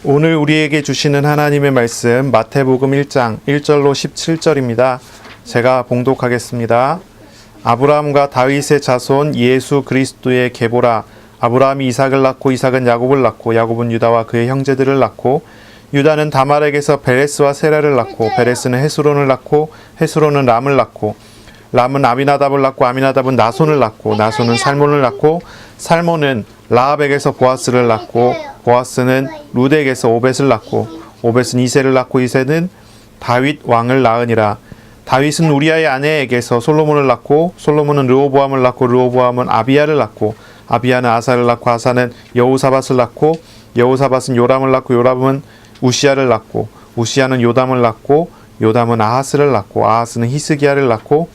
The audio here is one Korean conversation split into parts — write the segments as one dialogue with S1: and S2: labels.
S1: 오늘 우리에게 주시는 하나님의 말씀 마태복음 1장 1절로 17절입니다. 제가 봉독하겠습니다. 아브라함과 다윗의 자손 예수 그리스도의 계보라. 아브라함이 이삭을 낳고 이삭은 야곱을 낳고 야곱은 유다와 그의 형제들을 낳고 유다는 다말에게서 베레스와 세라를 낳고 베레스는 헤스론을 낳고 헤스론은 람을 낳고 람은 아미나답을 낳고 아미나답은 나손을 낳고 나손은 살몬을 낳고 살몬은 라합에게서 보아스를 낳고 보아스는 루덱에서 오벳을 낳고 오벳은 이새를 낳고 이새는 다윗 왕을 낳으니라. 다윗은 우리아의 아내에게서 솔로몬을 낳고 솔로몬은 르호보암을 낳고 르호보암은 아비야를 낳고 아비야는 아사를 낳고 아사는 여호사밧을 낳고 여호사밧은 요람을 낳고 요람은 우시야를 낳고 우시야는 요담을 낳고 요담은 아하스를 낳고 아하스는 히스기야를 낳고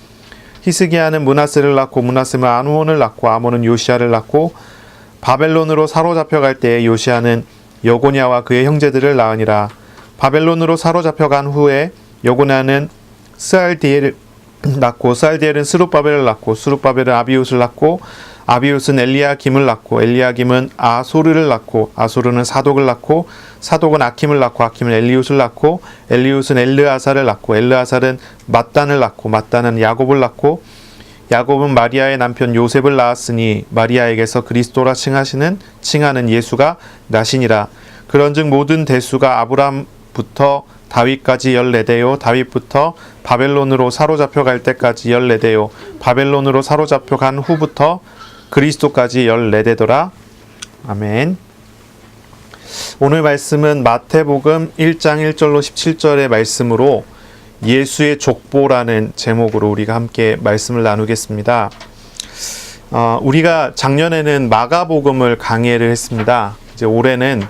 S1: 히스기야는 므낫세를 낳고 므낫세는 아몬을 낳고 아몬은 요시야를 낳고 바벨론으로 사로잡혀갈 때에 요시야는 여고냐와 그의 형제들을 낳으니라. 바벨론으로 사로잡혀간 후에 여고냐는 스알디엘을 낳고 스알디엘은 스룹바벨을 낳고 스룹바벨은 아비웃을 낳고 아비웃은 엘리야김을 낳고 엘리야김은 아소르를 낳고 아소르는 사독을 낳고 사독은 아킴을 낳고 아킴은 엘리웃을 낳고 엘리웃은 엘르아살을 낳고 엘르아살은 mat단을 낳고 mat단은 야곱을 낳고 야곱은 마리아의 남편 요셉을 낳았으니 마리아에게서 그리스도라 칭하는 예수가 나시니라. 그런즉 모든 대수가 아브람부터 다윗까지 14대요 다윗부터 바벨론으로 사로잡혀갈 때까지 14대요 바벨론으로 사로잡혀간 후부터 그리스도까지 14대더라. 아멘. 오늘 말씀은 마태복음 1장 1절로 17절의 말씀으로 예수의 족보라는 제목으로 우리가 함께 말씀을 나누겠습니다. 우리가 작년에는 마가복음을 강해를 했습니다. 이제 올해는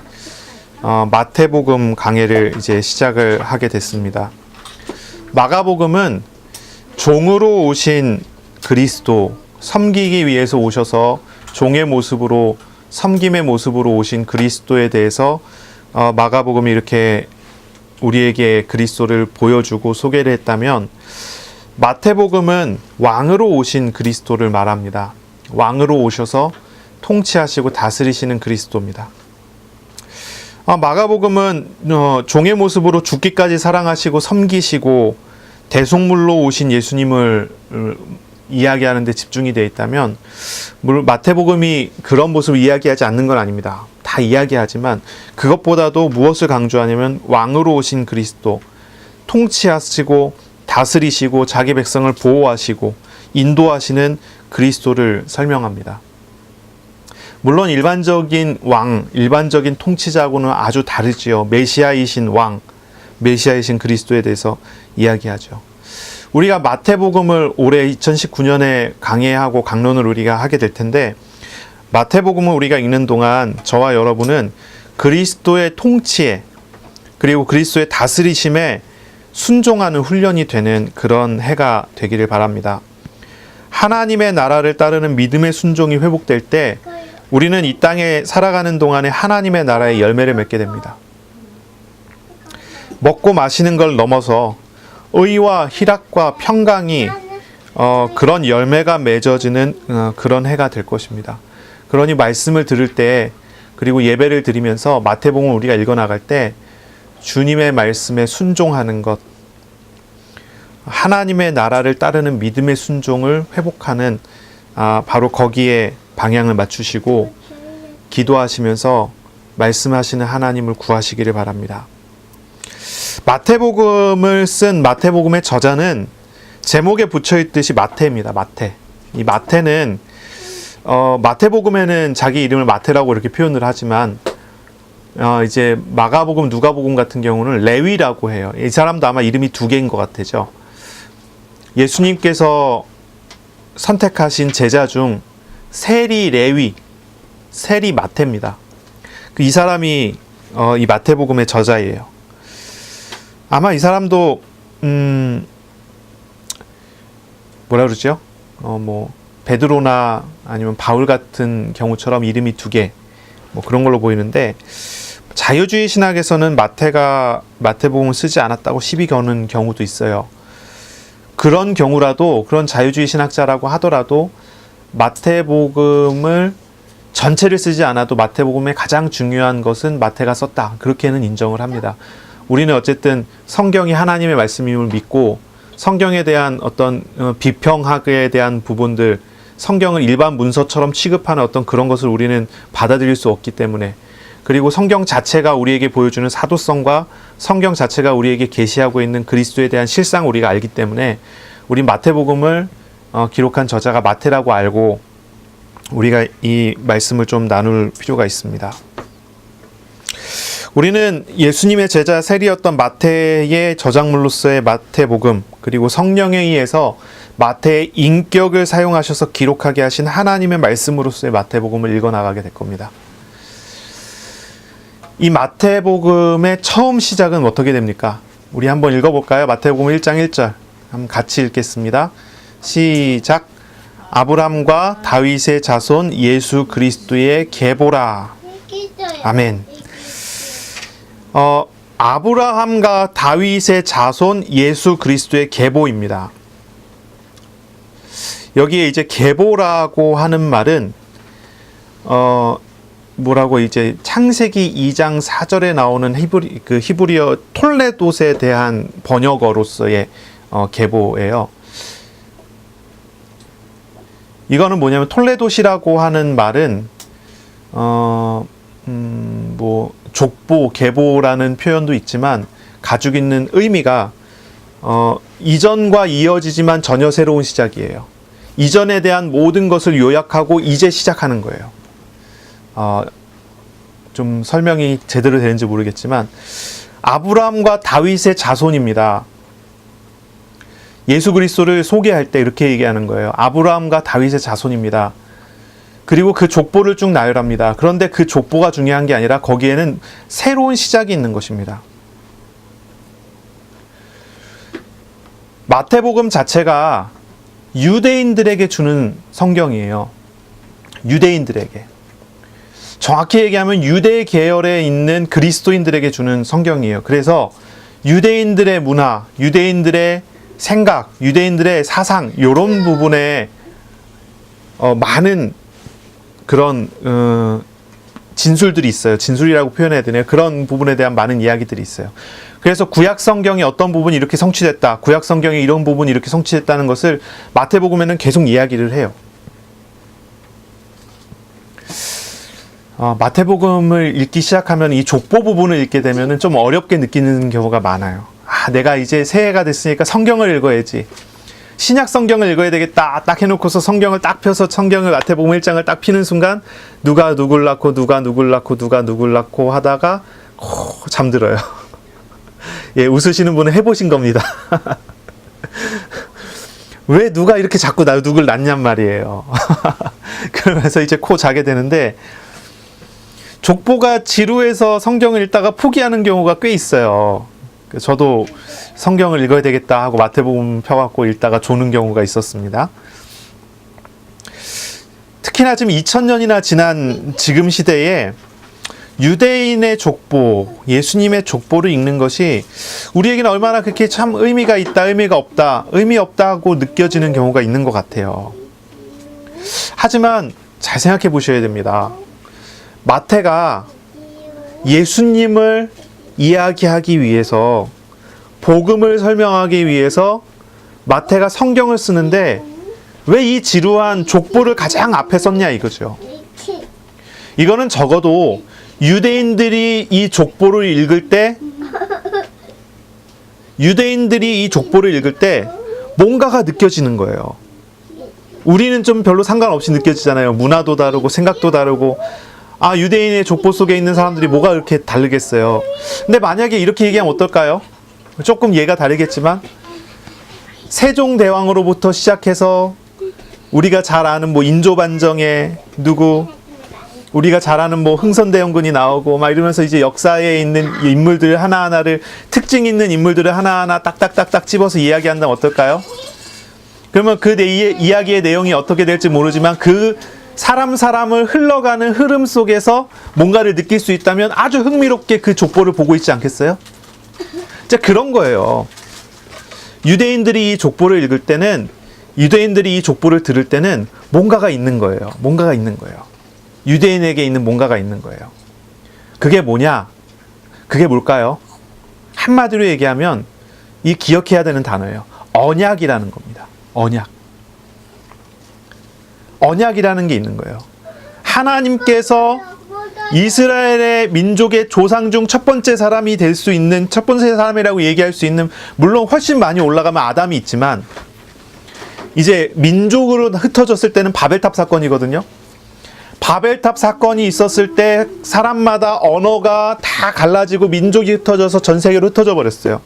S1: 마태복음 강해를 이제 시작을 하게 됐습니다. 마가복음은 종으로 오신 그리스도, 섬기기 위해서 오셔서 종의 모습으로 섬김의 모습으로 오신 그리스도에 대해서 마가복음이 이렇게 우리에게 그리스도를 보여주고 소개를 했다면 마태복음은 왕으로 오신 그리스도를 말합니다. 왕으로 오셔서 통치하시고 다스리시는 그리스도입니다. 마가복음은 종의 모습으로 죽기까지 사랑하시고 섬기시고 대속물로 오신 예수님을 이야기하는 데 집중이 되어 있다면 물론 마태복음이 그런 모습을 이야기하지 않는 건 아닙니다. 다 이야기하지만 그것보다도 무엇을 강조하냐면 왕으로 오신 그리스도, 통치하시고 다스리시고 자기 백성을 보호하시고 인도하시는 그리스도를 설명합니다. 물론 일반적인 왕, 일반적인 통치자하고는 아주 다르지요. 메시아이신 왕, 메시아이신 그리스도에 대해서 이야기하죠. 우리가 마태복음을 올해 2019년에 강해하고 강론을 우리가 하게 될 텐데 마태복음을 우리가 읽는 동안 저와 여러분은 그리스도의 통치에 그리고 그리스도의 다스리심에 순종하는 훈련이 되는 그런 해가 되기를 바랍니다. 하나님의 나라를 따르는 믿음의 순종이 회복될 때 우리는 이 땅에 살아가는 동안에 하나님의 나라의 열매를 맺게 됩니다. 먹고 마시는 걸 넘어서 의와 희락과 평강이 그런 열매가 맺어지는 그런 해가 될 것입니다. 그러니 말씀을 들을 때 그리고 예배를 드리면서 마태복음을 우리가 읽어나갈 때 주님의 말씀에 순종하는 것, 하나님의 나라를 따르는 믿음의 순종을 회복하는 바로 거기에 방향을 맞추시고 기도하시면서 말씀하시는 하나님을 구하시기를 바랍니다. 마태복음을 쓴 마태복음의 저자는 제목에 붙여있듯이 마태입니다. 마태. 이 마태는 마태복음에는 자기 이름을 마태라고 이렇게 표현을 하지만 이제 마가복음, 누가복음 같은 경우는 레위라고 해요. 이 사람도 아마 이름이 두 개인 것 같아요. 예수님께서 선택하신 제자 중 세리 레위, 세리 마태입니다. 이 사람이 이 마태복음의 저자예요. 아마 이 사람도 뭐라 그러죠? 베드로나 아니면 바울 같은 경우처럼 이름이 두 개, 그런 걸로 보이는데 자유주의 신학에서는 마태가 마태복음을 쓰지 않았다고 시비 거는 경우도 있어요. 그런 경우라도 그런 자유주의 신학자라고 하더라도 마태복음을 전체를 쓰지 않아도 마태복음의 가장 중요한 것은 마태가 썼다. 그렇게는 인정을 합니다. 우리는 어쨌든 성경이 하나님의 말씀임을 믿고 성경에 대한 어떤 비평학에 대한 부분들, 성경을 일반 문서처럼 취급하는 어떤 그런 것을 우리는 받아들일 수 없기 때문에, 그리고 성경 자체가 우리에게 보여주는 사도성과 성경 자체가 우리에게 계시하고 있는 그리스도에 대한 실상을 우리가 알기 때문에 우리 마태복음을 기록한 저자가 마태라고 알고 우리가 이 말씀을 좀 나눌 필요가 있습니다. 우리는 예수님의 제자 세리였던 마태의 저작물로서의 마태복음, 그리고 성령에 의해서 마태의 인격을 사용하셔서 기록하게 하신 하나님의 말씀으로서의 마태복음을 읽어나가게 될 겁니다. 이 마태복음의 처음 시작은 어떻게 됩니까? 우리 한번 읽어볼까요? 마태복음 1장 1절 한번 같이 읽겠습니다. 시작. 아브람과 다윗의 자손 예수 그리스도의 계보라. 아멘. 아브라함과 다윗의 자손 예수 그리스도의 계보입니다. 여기에 이제 계보라고 하는 말은 뭐라고 이제 창세기 2장 4절에 나오는 히브리어 톨레돗에 대한 번역어로서의 계보예요. 이거는 뭐냐면 톨레돗이라고 하는 말은 뭐 족보, 계보라는 표현도 있지만 가지고 있는 의미가 이전과 이어지지만 전혀 새로운 시작이에요. 이전에 대한 모든 것을 요약하고 이제 시작하는 거예요. 좀 설명이 제대로 되는지 모르겠지만 아브라함과 다윗의 자손입니다. 예수 그리스도를 소개할 때 이렇게 얘기하는 거예요. 아브라함과 다윗의 자손입니다. 그리고 그 족보를 쭉 나열합니다. 그런데 그 족보가 중요한 게 아니라 거기에는 새로운 시작이 있는 것입니다. 마태복음 자체가 유대인들에게 주는 성경이에요. 유대인들에게. 정확히 얘기하면 유대 계열에 있는 그리스도인들에게 주는 성경이에요. 그래서 유대인들의 문화, 유대인들의 생각, 유대인들의 사상, 이런 부분에 많은 그런 진술들이 있어요. 진술이라고 표현해야 되네요. 그런 부분에 대한 많은 이야기들이 있어요. 그래서 구약 성경의 어떤 부분이 이렇게 성취됐다, 구약 성경의 이런 부분이 이렇게 성취됐다는 것을 마태복음에는 계속 이야기를 해요. 마태복음을 읽기 시작하면 이 족보 부분을 읽게 되면 좀 어렵게 느끼는 경우가 많아요. 내가 이제 새해가 됐으니까 성경을 읽어야지. 신약 성경을 읽어야 되겠다. 딱 해놓고서 성경을 딱 펴서 성경을 마태복음 1장을 딱 피는 순간 누가 누굴 낳고 누가 누굴 낳고 누가 누굴 낳고 하다가 잠들어요. 예, 웃으시는 분은 해보신 겁니다. 왜 누가 이렇게 자꾸 누굴 낳냔 말이에요. 그러면서 이제 자게 되는데 족보가 지루해서 성경을 읽다가 포기하는 경우가 꽤 있어요. 저도 성경을 읽어야 되겠다 하고 마태복음 펴갖고 읽다가 조는 경우가 있었습니다. 특히나 지금 2000년이나 지난 지금 시대에 유대인의 족보, 예수님의 족보를 읽는 것이 우리에게는 얼마나 그렇게 참 의미가 있다, 의미가 없다, 의미 없다고 느껴지는 경우가 있는 것 같아요. 하지만 잘 생각해 보셔야 됩니다. 마태가 예수님을 이야기하기 위해서, 복음을 설명하기 위해서 마태가 성경을 쓰는데 왜 이 지루한 족보를 가장 앞에 썼냐 이거죠. 이거는 적어도 유대인들이 이 족보를 읽을 때 뭔가가 느껴지는 거예요. 우리는 좀 별로 상관없이 느껴지잖아요. 문화도 다르고 생각도 다르고. 유대인의 족보 속에 있는 사람들이 뭐가 이렇게 다르겠어요. 근데 만약에 이렇게 얘기하면 어떨까요? 조금 예가 다르겠지만 세종대왕으로부터 시작해서 우리가 잘 아는 인조반정의 누구, 우리가 잘 아는 흥선대원군이 나오고 막 이러면서 이제 역사에 있는 인물들 하나하나를, 특징 있는 인물들을 하나하나 딱딱딱딱 집어서 이야기한다면 어떨까요? 그러면 그 이야기의 내용이 어떻게 될지 모르지만 그 사람을 흘러가는 흐름 속에서 뭔가를 느낄 수 있다면 아주 흥미롭게 그 족보를 보고 있지 않겠어요? 진짜 그런 거예요. 유대인들이 이 족보를 읽을 때는, 유대인들이 이 족보를 들을 때는 뭔가가 있는 거예요. 뭔가가 있는 거예요. 유대인에게 있는 뭔가가 있는 거예요. 그게 뭐냐? 그게 뭘까요? 한마디로 얘기하면 이 기억해야 되는 단어예요. 언약이라는 겁니다. 언약. 언약이라는 게 있는 거예요. 하나님께서 이스라엘의 민족의 조상 중 첫 번째 사람이 될 수 있는, 첫 번째 사람이라고 얘기할 수 있는, 물론 훨씬 많이 올라가면 아담이 있지만 이제 민족으로 흩어졌을 때는 바벨탑 사건이거든요. 바벨탑 사건이 있었을 때 사람마다 언어가 다 갈라지고 민족이 흩어져서 전 세계로 흩어져 버렸어요.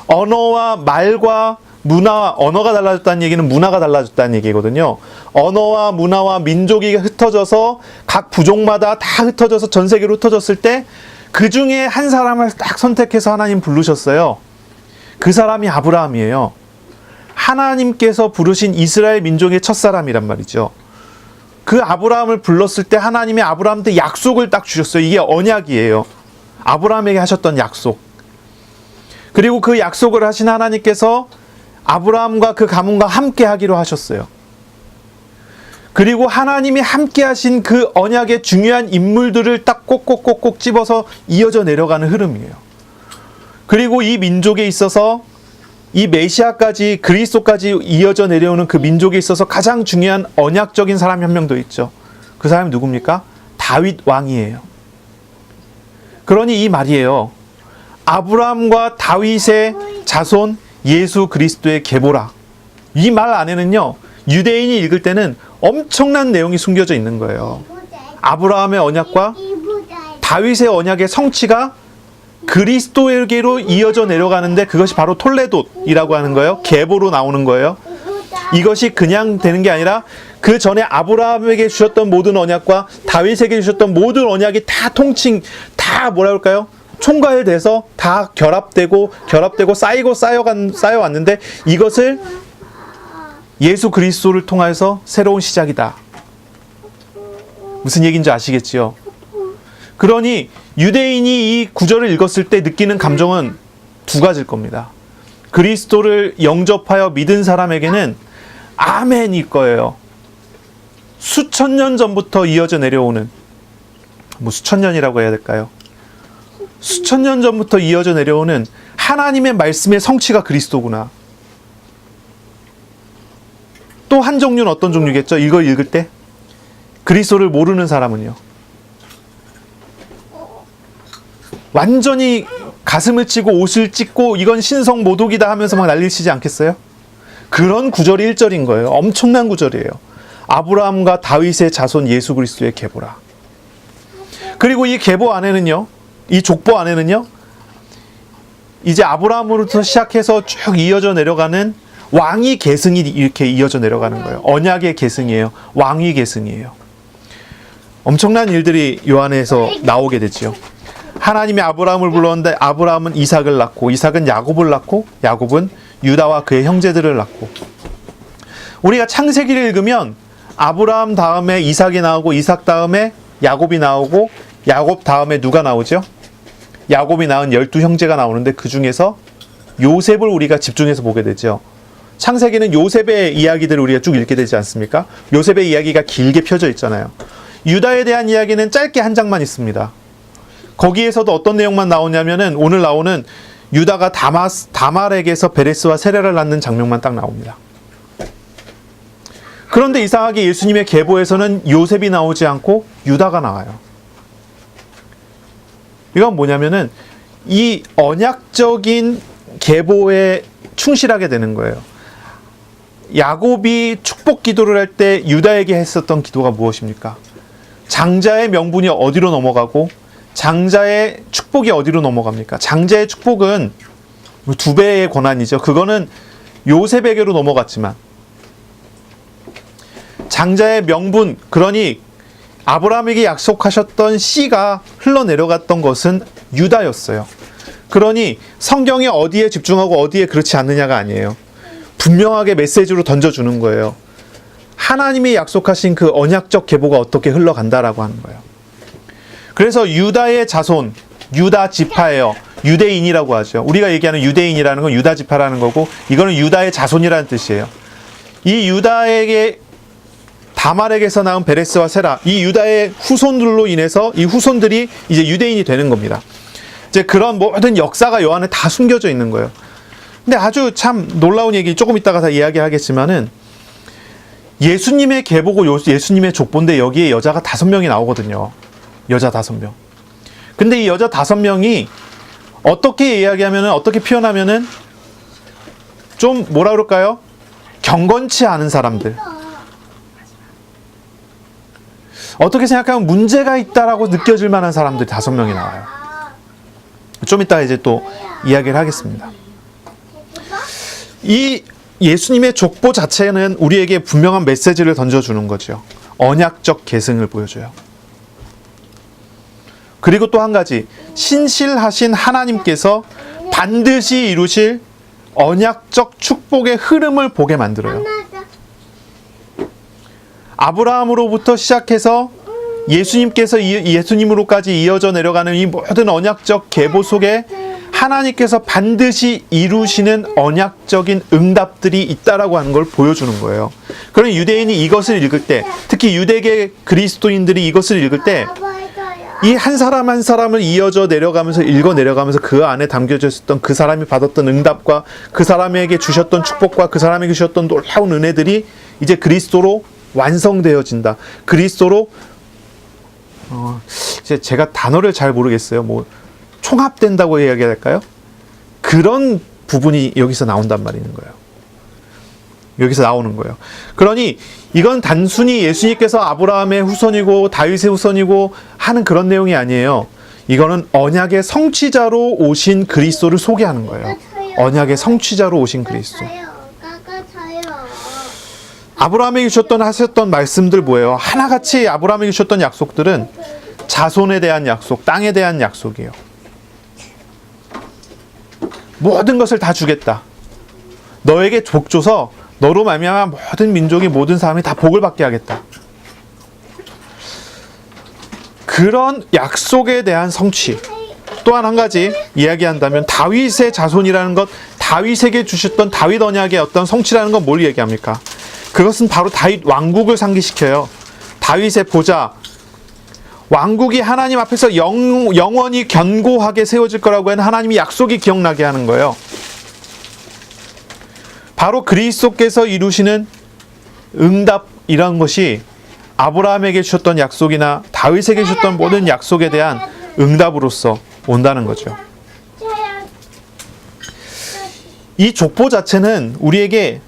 S1: 언어와 말과 문화, 언어가 달라졌다는 얘기는 문화가 달라졌다는 얘기거든요. 언어와 문화와 민족이 흩어져서 각 부족마다 다 흩어져서 전 세계로 흩어졌을 때 그 중에 한 사람을 딱 선택해서 하나님 부르셨어요. 그 사람이 아브라함이에요. 하나님께서 부르신 이스라엘 민족의 첫사람이란 말이죠. 그 아브라함을 불렀을 때 하나님이 아브라함한테 약속을 딱 주셨어요. 이게 언약이에요. 아브라함에게 하셨던 약속. 그리고 그 약속을 하신 하나님께서 아브라함과 그 가문과 함께 하기로 하셨어요. 그리고 하나님이 함께 하신 그 언약의 중요한 인물들을 딱 꼭꼭꼭꼭 집어서 이어져 내려가는 흐름이에요. 그리고 이 민족에 있어서 이 메시아까지, 그리스도까지 이어져 내려오는 그 민족에 있어서 가장 중요한 언약적인 사람이 한 명 더 있죠. 그 사람이 누굽니까? 다윗 왕이에요. 그러니 이 말이에요. 아브라함과 다윗의 자손 예수 그리스도의 계보라. 이 말 안에는요, 유대인이 읽을 때는 엄청난 내용이 숨겨져 있는 거예요. 아브라함의 언약과 다윗의 언약의 성취가 그리스도에게로 이어져 내려가는데 그것이 바로 톨레돗이라고 하는 거예요. 계보로 나오는 거예요. 이것이 그냥 되는 게 아니라 그 전에 아브라함에게 주셨던 모든 언약과 다윗에게 주셨던 모든 언약이 다 다 뭐라 할까요? 총괄돼서 다 결합되고 쌓여왔는데 이것을 예수 그리스도를 통해서 새로운 시작이다. 무슨 얘기인지 아시겠지요? 그러니 유대인이 이 구절을 읽었을 때 느끼는 감정은 두 가지일 겁니다. 그리스도를 영접하여 믿은 사람에게는 아멘일 거예요. 수천 년 전부터 이어져 내려오는, 수천 년이라고 해야 될까요? 수천 년 전부터 이어져 내려오는 하나님의 말씀의 성취가 그리스도구나. 또 한 종류는 어떤 종류겠죠? 이걸 읽을 때 그리스도를 모르는 사람은요, 완전히 가슴을 치고 옷을 찢고 이건 신성 모독이다 하면서 막 난리치지 않겠어요? 그런 구절이 1절인 거예요. 엄청난 구절이에요. 아브라함과 다윗의 자손 예수 그리스도의 계보라. 그리고 이 계보 안에는요, 이 족보 안에는요, 이제 아브라함으로부터 시작해서 쭉 이어져 내려가는 왕위 계승이 이렇게 이어져 내려가는 거예요. 언약의 계승이에요. 왕위 계승이에요. 엄청난 일들이 요한에서 나오게 되지요. 하나님이 아브라함을 불렀는데 아브라함은 이삭을 낳고, 이삭은 야곱을 낳고, 야곱은 유다와 그의 형제들을 낳고. 우리가 창세기를 읽으면 아브라함 다음에 이삭이 나오고, 이삭 다음에 야곱이 나오고, 야곱 다음에 누가 나오죠? 야곱이 낳은 12형제가 나오는데 그 중에서 요셉을 우리가 집중해서 보게 되죠. 창세기는 요셉의 이야기들을 우리가 쭉 읽게 되지 않습니까? 요셉의 이야기가 길게 펴져 있잖아요. 유다에 대한 이야기는 짧게 한 장만 있습니다. 거기에서도 어떤 내용만 나오냐면은 오늘 나오는 유다가 다말에게서 베레스와 세레를 낳는 장면만 딱 나옵니다. 그런데 이상하게 예수님의 계보에서는 요셉이 나오지 않고 유다가 나와요. 이건 뭐냐면은 이 언약적인 계보에 충실하게 되는 거예요. 야곱이 축복 기도를 할 때 유다에게 했었던 기도가 무엇입니까? 장자의 명분이 어디로 넘어가고 장자의 축복이 어디로 넘어갑니까? 장자의 축복은 2배의 권한이죠. 그거는 요셉에게로 넘어갔지만 장자의 명분, 그러니 아브라함에게 약속하셨던 씨가 흘러내려갔던 것은 유다였어요. 그러니 성경이 어디에 집중하고 어디에 그렇지 않느냐가 아니에요. 분명하게 메시지로 던져주는 거예요. 하나님이 약속하신 그 언약적 계보가 어떻게 흘러간다라고 하는 거예요. 그래서 유다의 자손, 유다 지파예요. 유대인이라고 하죠. 우리가 얘기하는 유대인이라는 건 유다 지파라는 거고, 이거는 유다의 자손이라는 뜻이에요. 이 유다에게 다말에게서 낳은 베레스와 세라, 이 유다의 후손들로 인해서 이 후손들이 이제 유대인이 되는 겁니다. 이제 그런 모든 역사가 요 안에 다 숨겨져 있는 거예요. 근데 아주 참 놀라운 얘기 조금 이따가 다 이야기하겠지만은 예수님의 계보고 예수님의 족보인데 여기에 여자가 5명이 나오거든요. 여자 5명. 근데 이 여자 5명이 어떻게 이야기하면은, 어떻게 표현하면은 좀 뭐라 그럴까요? 경건치 않은 사람들. 어떻게 생각하면 문제가 있다라고 느껴질 만한 사람들이 5명이 나와요. 좀 이따 이제 또 이야기를 하겠습니다. 이 예수님의 족보 자체는 우리에게 분명한 메시지를 던져주는 거죠. 언약적 계승을 보여줘요. 그리고 또 한 가지, 신실하신 하나님께서 반드시 이루실 언약적 축복의 흐름을 보게 만들어요. 아브라함으로부터 시작해서 예수님께서 예수님으로까지 이어져 내려가는 이 모든 언약적 계보 속에 하나님께서 반드시 이루시는 언약적인 응답들이 있다라고 하는 걸 보여주는 거예요. 그럼 유대인이 이것을 읽을 때, 특히 유대계 그리스도인들이 이것을 읽을 때 이 한 사람 한 사람을 이어져 내려가면서 읽어 내려가면서 그 안에 담겨져 있었던 그 사람이 받았던 응답과 그 사람에게 주셨던 축복과 그 사람에게 주셨던 놀라운 은혜들이 이제 그리스도로 완성되어진다. 그리스도로 이제 제가 단어를 잘 모르겠어요. 뭐 총합된다고 이야기해야 할까요? 그런 부분이 여기서 나온단 말이는 거예요. 여기서 나오는 거예요. 그러니 이건 단순히 예수님께서 아브라함의 후손이고 다윗의 후손이고 하는 그런 내용이 아니에요. 이거는 언약의 성취자로 오신 그리스도를 소개하는 거예요. 언약의 성취자로 오신 그리스도. 아브라함에게 주셨던 하셨던 말씀들 뭐예요? 하나같이 아브라함에게 주셨던 약속들은 자손에 대한 약속, 땅에 대한 약속이에요. 모든 것을 다 주겠다. 너에게 복 줘서 너로 말미암아 모든 민족이 모든 사람이 다 복을 받게 하겠다. 그런 약속에 대한 성취. 또한 한 가지 이야기한다면 다윗의 자손이라는 것, 다윗에게 주셨던 다윗 언약의 어떤 성취라는 건 뭘 얘기합니까? 그것은 바로 다윗 왕국을 상기시켜요. 다윗의 보좌, 왕국이 하나님 앞에서 영원히 견고하게 세워질 거라고 하는 하나님의 약속이 기억나게 하는 거예요. 바로 그리스도께서 이루시는 응답이라는 것이 아브라함에게 주셨던 약속이나 다윗에게 주셨던 모든 약속에 대한 응답으로서 온다는 거죠. 이 족보 자체는 우리에게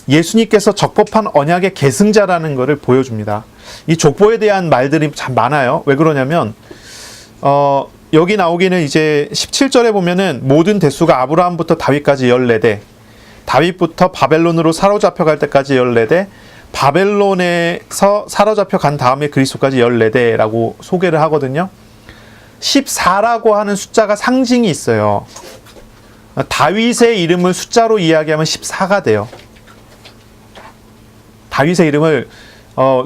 S1: 예수님께서 적법한 언약의 계승자라는 것을 보여줍니다. 이 족보에 대한 말들이 참 많아요. 왜 그러냐면 여기 나오기는 이제 17절에 보면은 모든 대수가 아브라함부터 다윗까지 14대, 다윗부터 바벨론으로 사로잡혀 갈 때까지 14대, 바벨론에서 사로잡혀 간 다음에 그리스도까지 14대라고 소개를 하거든요. 14라고 하는 숫자가 상징이 있어요. 다윗의 이름을 숫자로 이야기하면 14가 돼요. 다윗의 이름을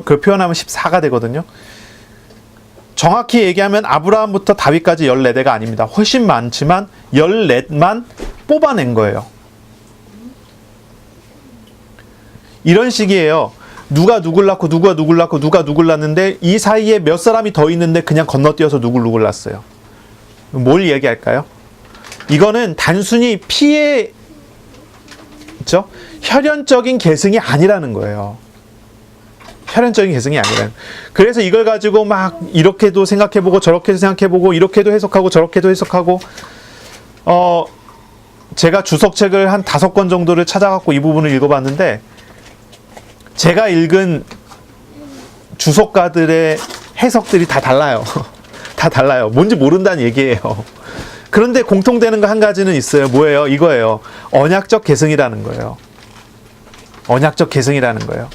S1: 그 표현하면 14가 되거든요. 정확히 얘기하면 아브라함부터 다윗까지 14대가 아닙니다. 훨씬 많지만 14만 뽑아낸 거예요. 이런 식이에요. 누가 누굴 낳고 누가 누굴 낳고 누가 누굴 낳는데 이 사이에 몇 사람이 더 있는데 그냥 건너뛰어서 누굴 낳았어요. 뭘 얘기할까요? 이거는 단순히 피의 그렇죠? 혈연적인 계승이 아니라는 거예요. 혈연적인 계승이 아니라는. 그래서 이걸 가지고 막 이렇게도 생각해보고 저렇게도 생각해보고 이렇게도 해석하고 저렇게도 해석하고 제가 주석책을 한 5권 정도를 찾아갖고 이 부분을 읽어봤는데 제가 읽은 주석가들의 해석들이 다 달라요. 다 달라요. 뭔지 모른다는 얘기예요. 그런데 공통되는 거 한 가지는 있어요. 뭐예요? 이거예요. 언약적 계승이라는 거예요. 언약적 계승이라는 거예요.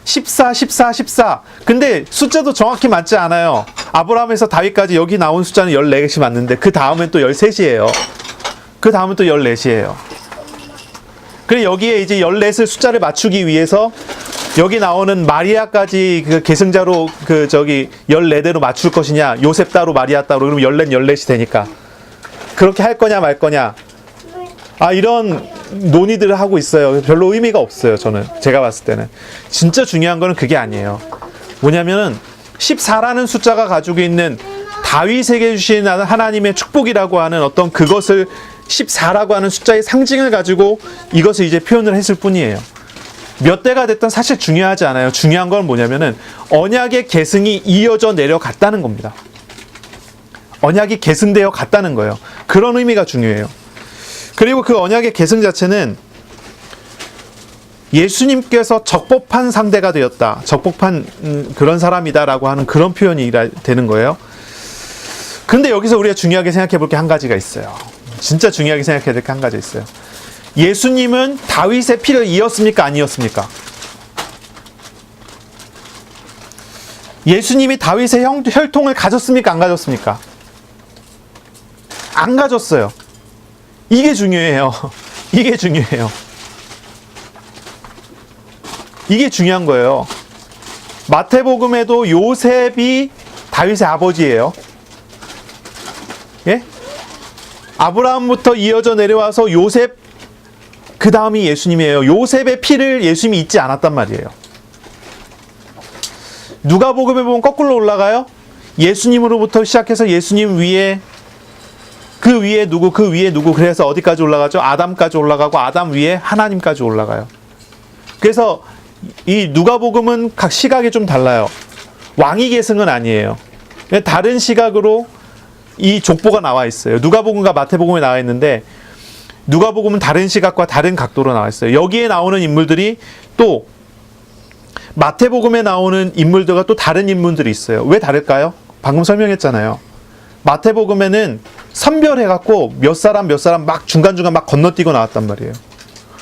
S1: 14, 14, 14. 근데 숫자도 정확히 맞지 않아요. 아브라함에서 다윗까지 여기 나온 숫자는 14개 맞는데 그 다음엔 또 13이에요. 그 다음은 또 14이에요. 그래 여기에 이제 14을 숫자를 맞추기 위해서 여기 나오는 마리아까지 그 계승자로 14대로 맞출 것이냐, 요셉 따로 마리아 따로, 그러면 14이 되니까 그렇게 할 거냐 말 거냐. 이런 논의들을 하고 있어요. 별로 의미가 없어요. 제가 봤을 때는. 진짜 중요한 거는 그게 아니에요. 뭐냐면은 14라는 숫자가 가지고 있는 다윗에게 주신 하나님의 축복이라고 하는 어떤 그것을 14라고 하는 숫자의 상징을 가지고 이것을 이제 표현을 했을 뿐이에요. 몇 대가 됐든 사실 중요하지 않아요. 중요한 건 뭐냐면은 언약의 계승이 이어져 내려갔다는 겁니다. 언약이 계승되어 갔다는 거예요. 그런 의미가 중요해요. 그리고 그 언약의 계승 자체는 예수님께서 적법한 상대가 되었다. 적법한 그런 사람이다라고 하는 그런 표현이 되는 거예요. 근데 여기서 우리가 중요하게 생각해 볼 게 한 가지가 있어야 진짜 중요하게 생각해야 될 게 한 가지 있어요. 예수님은 다윗의 피를 이었습니까? 안 이었습니까? 예수님이 다윗의 혈통을 가졌습니까? 안 가졌습니까? 안 가졌어요. 이게 중요해요. 이게 중요해요. 이게 중요한 거예요. 마태복음에도 요셉이 다윗의 아버지예요. 예? 아브라함부터 이어져 내려와서 요셉, 그 다음이 예수님이에요. 요셉의 피를 예수님이 잊지 않았단 말이에요. 누가복음에 보면 거꾸로 올라가요. 예수님으로부터 시작해서 예수님 위에, 그 위에 누구, 그 위에 누구, 그래서 어디까지 올라가죠? 아담까지 올라가고 아담 위에 하나님까지 올라가요. 그래서 이 누가복음은 각 시각이 좀 달라요. 왕위 계승은 아니에요. 다른 시각으로 이 족보가 나와 있어요. 누가복음과 마태복음에 나와 있는데 누가복음은 다른 시각과 다른 각도로 나와 있어요. 여기에 나오는 인물들이 또 마태복음에 나오는 인물들과 또 다른 인물들이 있어요. 왜 다를까요? 방금 설명했잖아요. 마태복음에는 선별해갖고 몇 사람 막 중간중간 막 건너뛰고 나왔단 말이에요.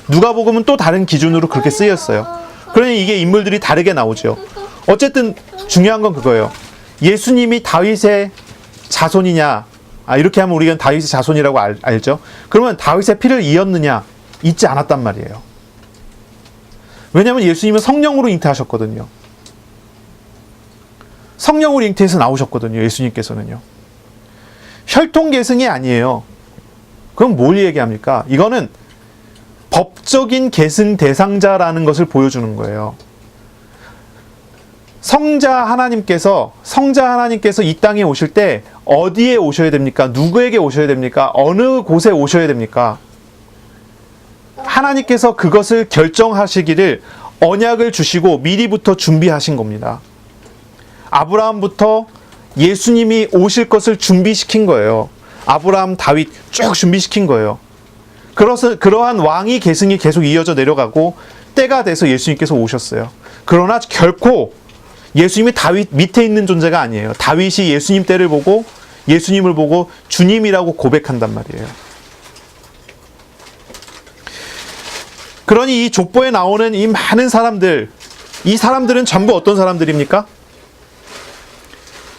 S1: 누가복음은 또 다른 기준으로 그렇게 쓰였어요. 그러니 이게 인물들이 다르게 나오죠. 어쨌든 중요한 건 그거예요. 예수님이 다윗의 자손이냐? 이렇게 하면 우리가 다윗의 자손이라고 알죠? 그러면 다윗의 피를 이었느냐? 잊지 않았단 말이에요. 왜냐하면 예수님은 성령으로 잉태하셨거든요. 성령으로 잉태해서 나오셨거든요. 예수님께서는요. 혈통 계승이 아니에요. 그럼 뭘 얘기합니까? 이거는 법적인 계승 대상자라는 것을 보여주는 거예요. 성자 하나님께서 이 땅에 오실 때 어디에 오셔야 됩니까? 누구에게 오셔야 됩니까? 어느 곳에 오셔야 됩니까? 하나님께서 그것을 결정하시기를 언약을 주시고 미리부터 준비하신 겁니다. 아브라함부터 예수님이 오실 것을 준비시킨 거예요. 아브라함, 다윗 쭉 준비시킨 거예요. 그러한 왕위 계승이 계속 이어져 내려가고 때가 돼서 예수님께서 오셨어요. 그러나 결코 예수님이 다윗 밑에 있는 존재가 아니에요. 다윗이 예수님 때를 보고 예수님을 보고 주님이라고 고백한단 말이에요. 그러니 이 족보에 나오는 이 많은 사람들, 이 사람들은 전부 어떤 사람들입니까?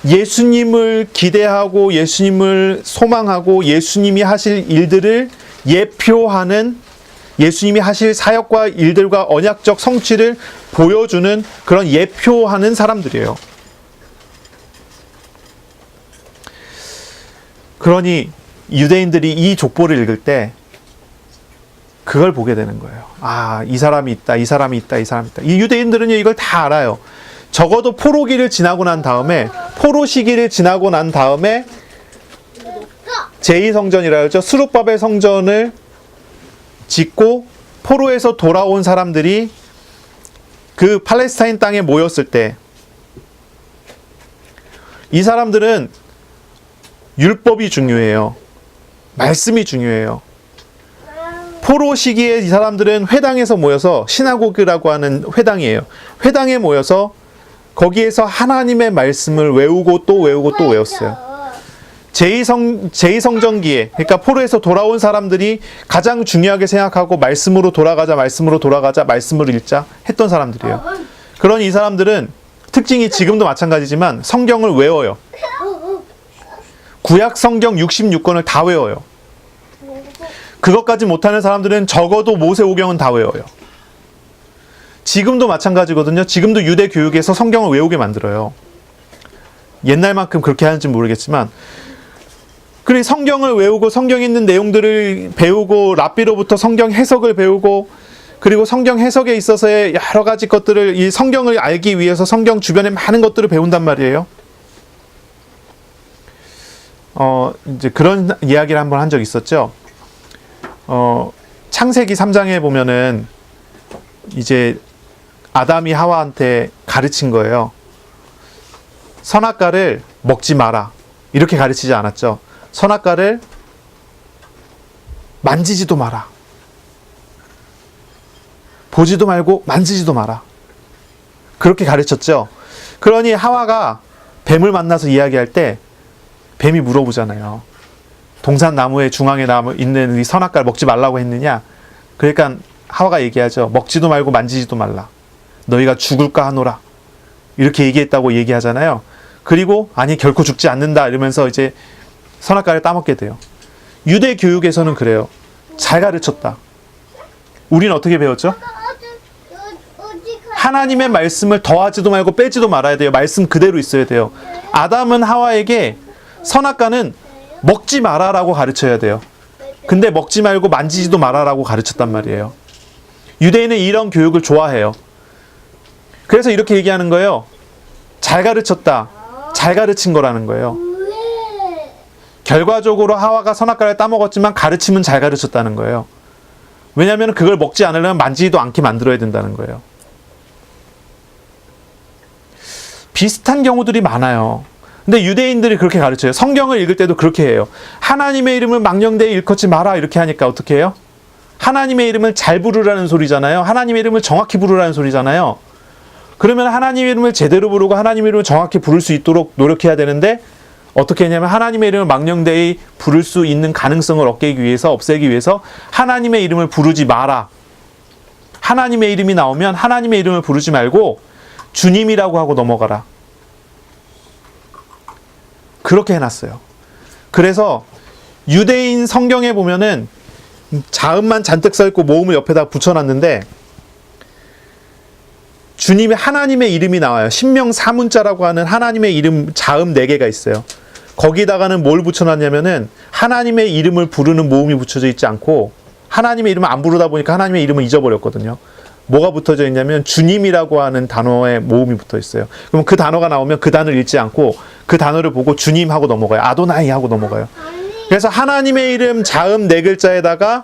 S1: 예수님을 기대하고 예수님을 소망하고 예수님이 하실 일들을 예표하는, 예수님이 하실 사역과 일들과 언약적 성취를 보여주는 그런 예표하는 사람들이에요. 그러니 유대인들이 이 족보를 읽을 때 그걸 보게 되는 거예요. 이 사람이 있다, 이 사람이 있다, 이 사람이 있다. 이 유대인들은 이걸 다 알아요. 적어도 포로기를 지나고 난 다음에, 포로 시기를 지나고 난 다음에 제2성전이라 하죠. 스룹바벨 성전을 짓고 포로에서 돌아온 사람들이 그 팔레스타인 땅에 모였을 때 이 사람들은 율법이 중요해요. 말씀이 중요해요. 포로 시기에 이 사람들은 회당에서 모여서, 시나고그라고 하는 회당이에요. 회당에 모여서 거기에서 하나님의 말씀을 외우고 또 외우고 또 외웠어요. 제2성전기에, 그러니까 포로에서 돌아온 사람들이 가장 중요하게 생각하고 말씀으로 돌아가자, 말씀을 읽자 했던 사람들이에요. 그런 이 사람들은 특징이 지금도 마찬가지지만 성경을 외워요. 구약 성경 66권을 다 외워요. 그것까지 못하는 사람들은 적어도 모세오경은 다 외워요. 지금도 마찬가지거든요. 지금도 유대 교육에서 성경을 외우게 만들어요. 옛날만큼 그렇게 하는지 모르겠지만 그리고 성경을 외우고 성경에 있는 내용들을 배우고 랍비로부터 성경 해석을 배우고 그리고 성경 해석에 있어서의 여러 가지 것들을 이 성경을 알기 위해서 성경 주변에 많은 것들을 배운단 말이에요. 이제 그런 이야기를 한번 한 적 있었죠. 창세기 3장에 보면은 이제 아담이 하와한테 가르친 거예요. 선악과를 먹지 마라. 이렇게 가르치지 않았죠. 선악과를 만지지도 마라. 보지도 말고 만지지도 마라. 그렇게 가르쳤죠. 그러니 하와가 뱀을 만나서 이야기할 때 뱀이 물어보잖아요. 동산나무의 중앙에 있는 이 선악과를 먹지 말라고 했느냐? 그러니까 하와가 얘기하죠. 먹지도 말고 만지지도 말라. 너희가 죽을까 하노라. 이렇게 얘기했다고 얘기하잖아요. 그리고 아니 결코 죽지 않는다 이러면서 이제 선악과를 따먹게 돼요. 유대 교육에서는 그래요. 잘 가르쳤다. 우리는 어떻게 배웠죠? 하나님의 말씀을 더하지도 말고 빼지도 말아야 돼요. 말씀 그대로 있어야 돼요. 아담은 하와에게 선악과는 먹지 마라라고 가르쳐야 돼요. 근데 먹지 말고 만지지도 마라라고 가르쳤단 말이에요. 유대인은 이런 교육을 좋아해요. 그래서 이렇게 얘기하는 거예요. 잘 가르쳤다. 잘 가르친 거라는 거예요. 결과적으로 하와가 선악과를 따먹었지만 가르침은 잘 가르쳤다는 거예요. 왜냐하면 그걸 먹지 않으려면 만지지도 않게 만들어야 된다는 거예요. 비슷한 경우들이 많아요. 근데 유대인들이 그렇게 가르쳐요. 성경을 읽을 때도 그렇게 해요. 하나님의 이름을 망령되이 일컫지 마라 이렇게 하니까 어떻게 해요? 하나님의 이름을 잘 부르라는 소리잖아요. 하나님의 이름을 정확히 부르라는 소리잖아요. 그러면 하나님의 이름을 제대로 부르고 하나님의 이름을 정확히 부를 수 있도록 노력해야 되는데 어떻게 했냐면 하나님의 이름을 망령되이 부를 수 있는 가능성을 없애기 위해서 하나님의 이름을 부르지 마라. 하나님의 이름이 나오면 하나님의 이름을 부르지 말고 주님이라고 하고 넘어가라. 그렇게 해놨어요. 그래서 유대인 성경에 보면은 자음만 잔뜩 써있고 모음을 옆에다 붙여놨는데 주님의 하나님의 이름이 나와요. 신명 사문자라고 하는 하나님의 이름 자음 4개가 있어요. 거기다가는 뭘 붙여놨냐면은 하나님의 이름을 부르는 모음이 붙여져 있지 않고 하나님의 이름을 안 부르다 보니까 하나님의 이름을 잊어버렸거든요. 뭐가 붙어져 있냐면 주님이라고 하는 단어에 모음이 붙어 있어요. 그럼 그 단어가 나오면 그 단어를 읽지 않고 그 단어를 보고 주님 하고 넘어가요. 아도나이 하고 넘어가요. 그래서 하나님의 이름 자음 4글자에다가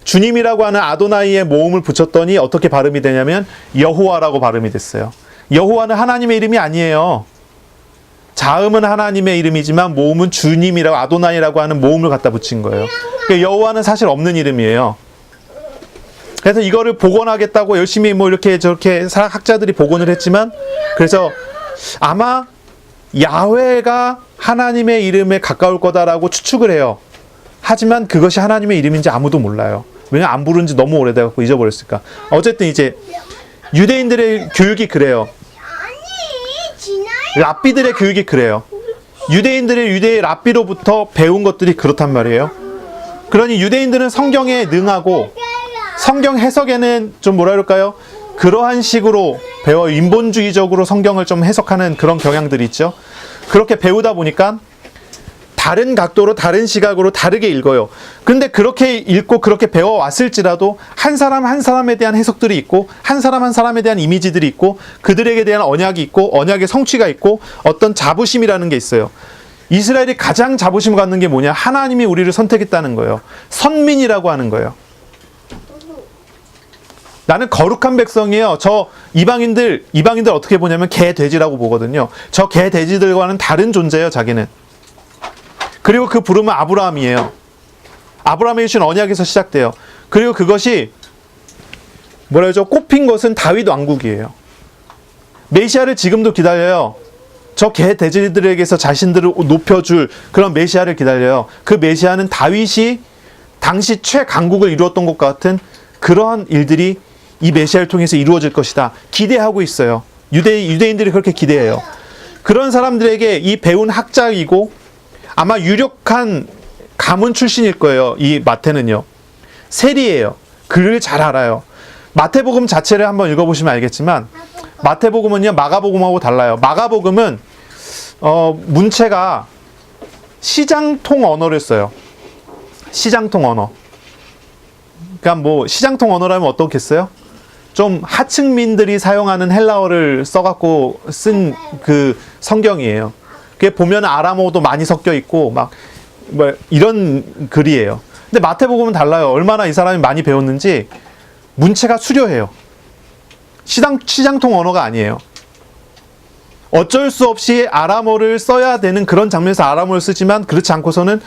S1: 주님이라고 하는 아도나이의 모음을 붙였더니 어떻게 발음이 되냐면 여호와라고 발음이 됐어요. 여호와는 하나님의 이름이 아니에요. 자음은 하나님의 이름이지만 모음은 주님이라고 아도나이라고 하는 모음을 갖다 붙인 거예요. 그러니까 여호와는 사실 없는 이름이에요. 그래서 이거를 복원하겠다고 열심히 뭐 이렇게 저렇게 학자들이 복원을 했지만 그래서 아마 야훼가 하나님의 이름에 가까울 거다라고 추측을 해요. 하지만 그것이 하나님의 이름인지 아무도 몰라요. 왜냐면 안 부른 지 너무 오래돼갖고 잊어버렸을까. 어쨌든 이제 유대인들의 교육이 그래요. 랍비들의 교육이 그래요. 유대의 랍비로부터 배운 것들이 그렇단 말이에요. 그러니 유대인들은 성경에 능하고 성경 해석에는 좀 뭐라 그럴까요? 그러한 식으로 배워 인본주의적으로 성경을 좀 해석하는 그런 경향들이 있죠. 그렇게 배우다 보니까 다른 각도로 다른 시각으로 다르게 읽어요. 근데 그렇게 읽고 그렇게 배워왔을지라도 한 사람 한 사람에 대한 해석들이 있고 한 사람 한 사람에 대한 이미지들이 있고 그들에게 대한 언약이 있고 언약의 성취가 있고 어떤 자부심이라는 게 있어요. 이스라엘이 가장 자부심을 갖는 게 뭐냐? 하나님이 우리를 선택했다는 거예요. 선민이라고 하는 거예요. 나는 거룩한 백성이에요. 저 이방인들 어떻게 보냐면 개 돼지라고 보거든요. 저 개 돼지들과는 다른 존재예요, 자기는. 그리고 그 부름은 아브라함이에요. 아브라함이 주신 언약에서 시작돼요. 그리고 그것이 뭐라 그러죠? 꼽힌 것은 다윗 왕국이에요. 메시아를 지금도 기다려요. 저 개 돼지들에게서 자신들을 높여줄 그런 메시아를 기다려요. 그 메시아는 다윗이 당시 최강국을 이루었던 것 같은 그러한 일들이 이 메시아를 통해서 이루어질 것이다. 기대하고 있어요. 유대인들이 그렇게 기대해요. 그런 사람들에게 이 배운 학자이고 아마 유력한 가문 출신일 거예요. 이 마태는요. 세리예요. 글을 잘 알아요. 마태복음 자체를 한번 읽어보시면 알겠지만 마태복음은요 마가복음하고 달라요. 마가복음은 문체가 시장통 언어를 써요. 시장통 언어. 그러니까 뭐 시장통 언어라면 어떻겠어요? 좀 하층민들이 사용하는 헬라어를 써갖고 쓴 그 성경이에요. 그게 보면 아람어도 많이 섞여 있고 막 뭐 이런 글이에요. 근데 마태복음은 달라요. 얼마나 이 사람이 많이 배웠는지 문체가 수려해요. 시장통 언어가 아니에요. 어쩔 수 없이 아람어를 써야 되는 그런 장면에서 아람어를 쓰지만 그렇지 않고서는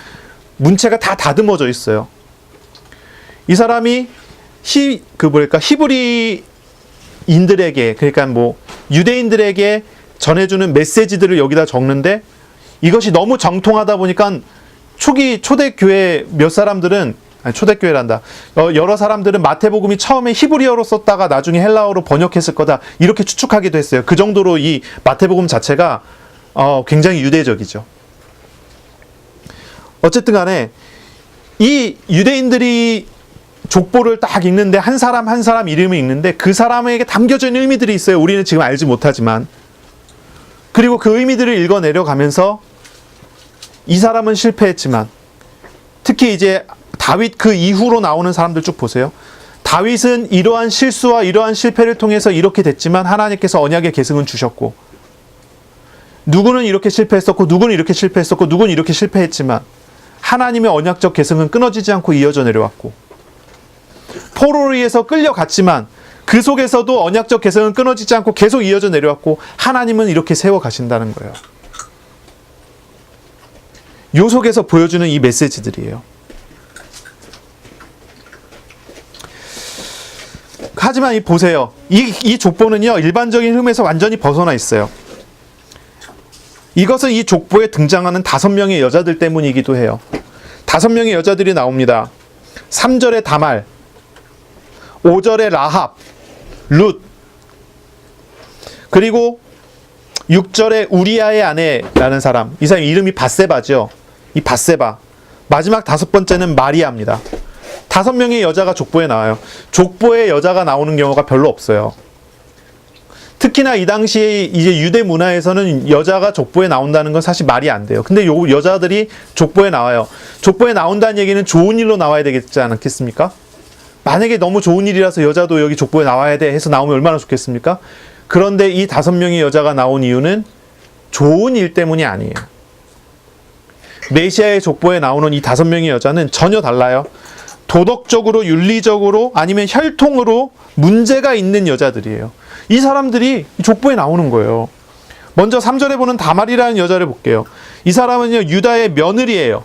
S1: 문체가 다 다듬어져 있어요. 이 사람이 히브리인들에게, 그러니까 뭐 유대인들에게 전해주는 메시지들을 여기다 적는데 이것이 너무 정통하다 보니까 초대교회 몇 사람들은, 초대교회란다, 여러 사람들은 마태복음이 처음에 히브리어로 썼다가 나중에 헬라어로 번역했을 거다 이렇게 추측하기도 했어요. 그 정도로 이 마태복음 자체가 굉장히 유대적이죠. 어쨌든 간에 이 유대인들이 족보를 딱 읽는데 한 사람 한 사람 이름이 읽는데 그 사람에게 담겨져 있는 의미들이 있어요. 우리는 지금 알지 못하지만. 그리고 그 의미들을 읽어내려가면서 이 사람은 실패했지만, 특히 이제 다윗 그 이후로 나오는 사람들 쭉 보세요. 다윗은 이러한 실수와 이러한 실패를 통해서 이렇게 됐지만 하나님께서 언약의 계승은 주셨고, 누구는 이렇게 실패했었고 누구는 이렇게 실패했었고 누구는 이렇게 실패했지만 하나님의 언약적 계승은 끊어지지 않고 이어져 내려왔고, 포로에 의해서 끌려갔지만 그 속에서도 언약적 계승은 끊어지지 않고 계속 이어져 내려왔고 하나님은 이렇게 세워 가신다는 거예요. 요 속에서 보여주는 이 메시지들이에요. 하지만 보세요. 이 족보는요, 일반적인 흐름에서 완전히 벗어나 있어요. 이것은 이 족보에 등장하는 5명의 여자들 때문이기도 해요. 5명의 여자들이 나옵니다. 3절에 다말, 5절에 라합, 룻, 그리고 6절에 우리아의 아내라는 사람. 이 사람 이름이 밧세바죠. 이 밧세바. 마지막 5번째는 마리아입니다. 5명의 여자가 족보에 나와요. 족보에 여자가 나오는 경우가 별로 없어요. 특히나 이 당시에 이제 유대 문화에서는 여자가 족보에 나온다는 건 사실 말이 안 돼요. 근데 요 여자들이 족보에 나와요. 족보에 나온다는 얘기는 좋은 일로 나와야 되겠지 않겠습니까? 만약에 너무 좋은 일이라서 여자도 여기 족보에 나와야 돼 해서 나오면 얼마나 좋겠습니까? 그런데 이 5명의 여자가 나온 이유는 좋은 일 때문이 아니에요. 메시아의 족보에 나오는 이 5명의 여자는 전혀 달라요. 도덕적으로, 윤리적으로, 아니면 혈통으로 문제가 있는 여자들이에요. 이 사람들이 족보에 나오는 거예요. 먼저 3절에 보는 다말이라는 여자를 볼게요. 이 사람은요, 유다의 며느리예요.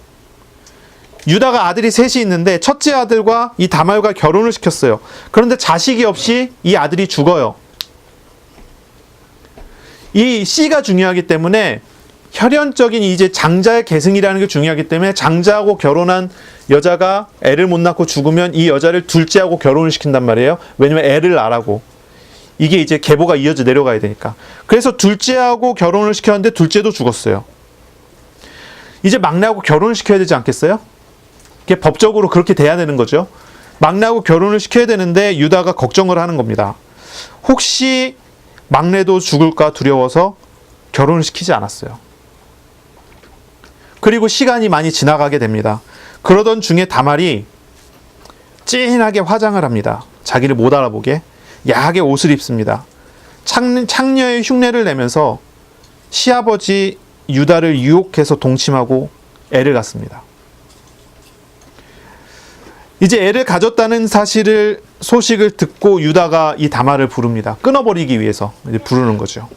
S1: 유다가 아들이 셋이 있는데 첫째 아들과 이 다말과 결혼을 시켰어요. 그런데 자식이 없이 이 아들이 죽어요. 이 씨가 중요하기 때문에 혈연적인 이제 장자의 계승이라는 게 중요하기 때문에 장자하고 결혼한 여자가 애를 못 낳고 죽으면 이 여자를 둘째하고 결혼을 시킨단 말이에요. 왜냐면 애를 낳으라고. 이게 이제 계보가 이어져 내려가야 되니까. 그래서 둘째하고 결혼을 시켰는데 둘째도 죽었어요. 이제 막내하고 결혼을 시켜야 되지 않겠어요? 이게 법적으로 그렇게 돼야 되는 거죠. 막내하고 결혼을 시켜야 되는데 유다가 걱정을 하는 겁니다. 혹시 막내도 죽을까 두려워서 결혼을 시키지 않았어요. 그리고 시간이 많이 지나가게 됩니다. 그러던 중에 다말이 찐하게 화장을 합니다. 자기를 못 알아보게 야하게 옷을 입습니다. 창녀의 흉내를 내면서 시아버지 유다를 유혹해서 동침하고 애를 갖습니다. 이제 애를 가졌다는 소식을 듣고 유다가 이 다말을 부릅니다. 끊어버리기 위해서 이제 부르는 거죠.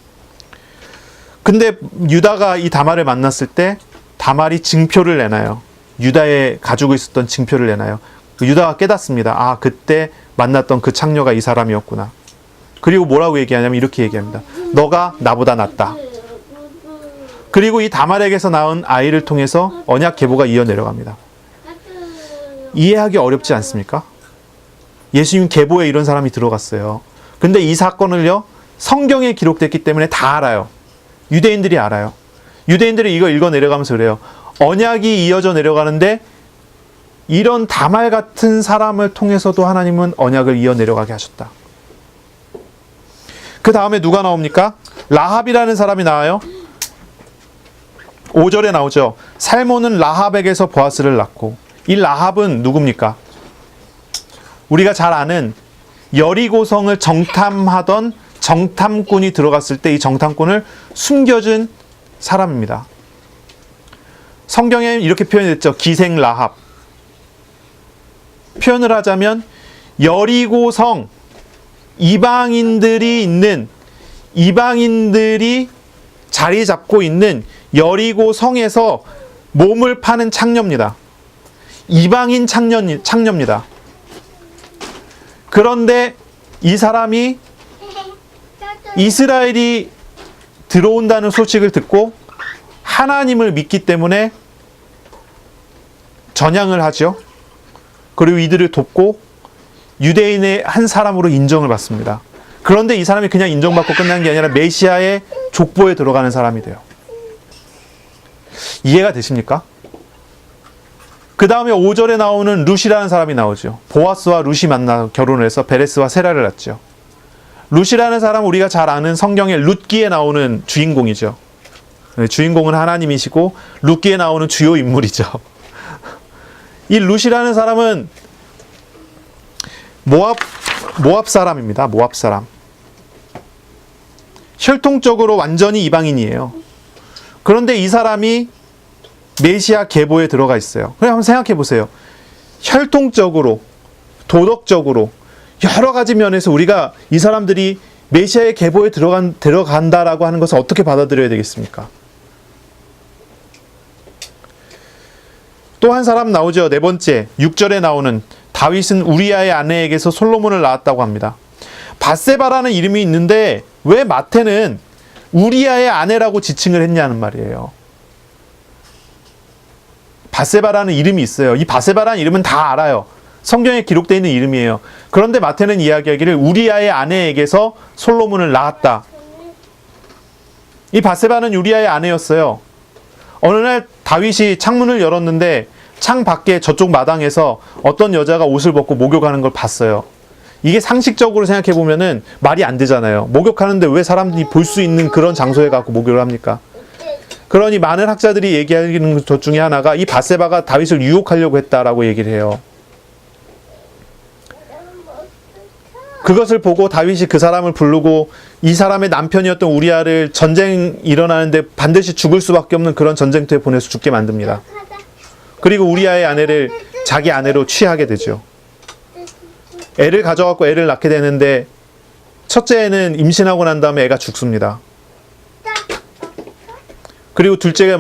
S1: 근데 유다가 이 다말을 만났을 때 다말이 징표를 내놔요. 유다에 가지고 있었던 징표를 내놔요. 유다가 깨닫습니다. 아, 그때 만났던 그 창녀가 이 사람이었구나. 그리고 뭐라고 얘기하냐면 이렇게 얘기합니다. 너가 나보다 낫다. 그리고 이 다말에게서 낳은 아이를 통해서 언약 계보가 이어 내려갑니다. 이해하기 어렵지 않습니까? 예수님 계보에 이런 사람이 들어갔어요. 근데 이 사건을요, 성경에 기록됐기 때문에 다 알아요. 유대인들이 알아요. 유대인들이 이거 읽어 내려가면서 그래요. 언약이 이어져 내려가는데 이런 다말 같은 사람을 통해서도 하나님은 언약을 이어 내려가게 하셨다. 그 다음에 누가 나옵니까? 라합이라는 사람이 나와요. 5절에 나오죠. 살몬은 라합에게서 보아스를 낳고, 이 라합은 누굽니까? 우리가 잘 아는 여리고성을 정탐하던 정탐꾼이 들어갔을 때 이 정탐꾼을 숨겨준 사람입니다. 성경에 이렇게 표현했죠. 기생 라합. 표현을 하자면 여리고성, 이방인들이 자리 잡고 있는 여리고성에서 몸을 파는 창녀입니다. 이방인 창녀입니다. 그런데 이 사람이 이스라엘이 들어온다는 소식을 듣고 하나님을 믿기 때문에 전향을 하죠. 그리고 이들을 돕고 유대인의 한 사람으로 인정을 받습니다. 그런데 이 사람이 그냥 인정받고 끝난 게 아니라 메시아의 족보에 들어가는 사람이 돼요. 이해가 되십니까? 그 다음에 5절에 나오는 룻이라는 사람이 나오죠. 보아스와 룻이 만나 결혼을 해서 베레스와 세라를 낳죠. 룻이라는 사람은 우리가 잘 아는 성경의 룻기에 나오는 주인공이죠. 주인공은 하나님이시고 룻기에 나오는 주요 인물이죠. 이 룻이라는 사람은 모압 사람입니다. 모압 사람. 혈통적으로 완전히 이방인이에요. 그런데 이 사람이 메시아 계보에 들어가 있어요. 그럼 한번 생각해 보세요. 혈통적으로, 도덕적으로 여러 가지 면에서 우리가 이 사람들이 메시아의 계보에 들어간다라고 하는 것을 어떻게 받아들여야 되겠습니까? 또 한 사람 나오죠. 네 번째, 6절에 나오는 다윗은 우리아의 아내에게서 솔로몬을 낳았다고 합니다. 밧세바라는 이름이 있는데 왜 마태는 우리아의 아내라고 지칭을 했냐는 말이에요. 밧세바라는 이름이 있어요. 이 밧세바라는 이름은 다 알아요. 성경에 기록되어 있는 이름이에요. 그런데 마태는 이야기하기를 우리아의 아내에게서 솔로몬을 낳았다. 이 밧세바는 우리아의 아내였어요. 어느 날 다윗이 창문을 열었는데 창 밖에 저쪽 마당에서 어떤 여자가 옷을 벗고 목욕하는 걸 봤어요. 이게 상식적으로 생각해 보면은 말이 안 되잖아요. 목욕하는데 왜 사람들이 볼 수 있는 그런 장소에 가고 목욕을 합니까? 그러니 많은 학자들이 얘기하는 것 중에 하나가 이 밧세바가 다윗을 유혹하려고 했다라고 얘기를 해요. 그것을 보고 다윗이 그 사람을 부르고 이 사람의 남편이었던 우리아를 전쟁 일어나는데 반드시 죽을 수밖에 없는 그런 전쟁터에 보내서 죽게 만듭니다. 그리고 우리아의 아내를 자기 아내로 취하게 되죠. 애를 가져갖고 애를 낳게 되는데 첫째 애는 임신하고 난 다음에 애가 죽습니다. 그리고 둘째가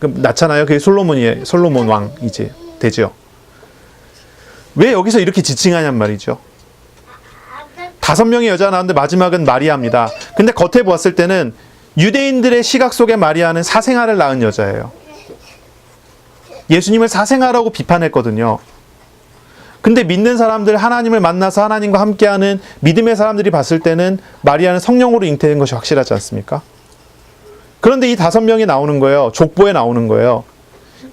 S1: 낳잖아요. 그게 솔로몬이에요. 솔로몬 왕 이제 되죠. 왜 여기서 이렇게 지칭하냔 말이죠. 5명의 여자가 나왔는데 마지막은 마리아입니다. 근데 겉에 보았을 때는 유대인들의 시각 속의 마리아는 사생아를 낳은 여자예요. 예수님을 사생아라고 비판했거든요. 근데 믿는 사람들, 하나님을 만나서 하나님과 함께하는 믿음의 사람들이 봤을 때는 마리아는 성령으로 잉태된 것이 확실하지 않습니까? 그런데 이 5명이 나오는 거예요. 족보에 나오는 거예요.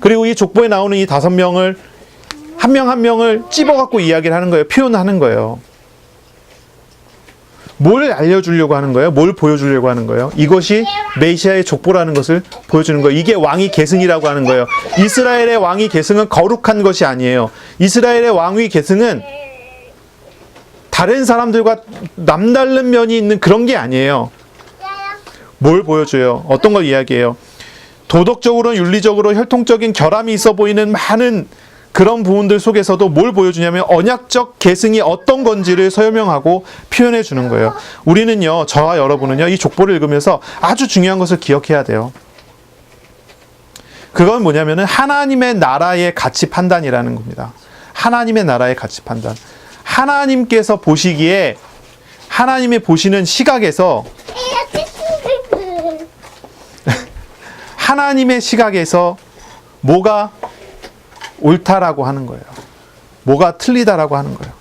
S1: 그리고 이 족보에 나오는 이 5명을 한 명 한 명을 찝어갖고 이야기를 하는 거예요. 표현하는 거예요. 뭘 알려주려고 하는 거예요? 뭘 보여주려고 하는 거예요? 이것이 메시아의 족보라는 것을 보여주는 거예요. 이게 왕위 계승이라고 하는 거예요. 이스라엘의 왕위 계승은 거룩한 것이 아니에요. 이스라엘의 왕위 계승은 다른 사람들과 남다른 면이 있는 그런 게 아니에요. 뭘 보여줘요? 어떤 걸 이야기해요? 도덕적으로, 윤리적으로, 혈통적인 결함이 있어 보이는 많은 그런 부분들 속에서도 뭘 보여주냐면 언약적 계승이 어떤 건지를 설명하고 표현해 주는 거예요. 우리는요, 저와 여러분은요, 이 족보를 읽으면서 아주 중요한 것을 기억해야 돼요. 그건 뭐냐면은 하나님의 나라의 가치 판단이라는 겁니다. 하나님의 나라의 가치 판단. 하나님께서 보시기에 하나님의 보시는 시각에서 하나님의 시각에서 뭐가 옳다라고 하는 거예요. 뭐가 틀리다라고 하는 거예요.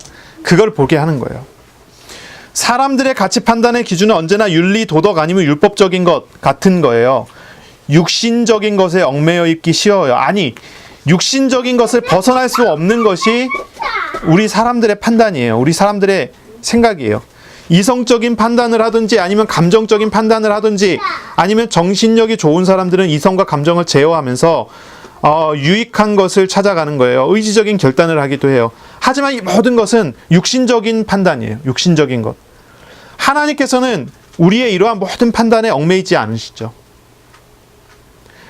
S1: 그걸 보게 하는 거예요. 사람들의 가치 판단의 기준은 언제나 윤리, 도덕 아니면 율법적인 것 같은 거예요. 육신적인 것에 얽매여 있기 쉬워요. 아니, 육신적인 것을 벗어날 수 없는 것이 우리 사람들의 판단이에요. 우리 사람들의 생각이에요. 이성적인 판단을 하든지 아니면 감정적인 판단을 하든지 아니면 정신력이 좋은 사람들은 이성과 감정을 제어하면서 유익한 것을 찾아가는 거예요. 의지적인 결단을 하기도 해요. 하지만 이 모든 것은 육신적인 판단이에요. 육신적인 것. 하나님께서는 우리의 이러한 모든 판단에 얽매이지 않으시죠.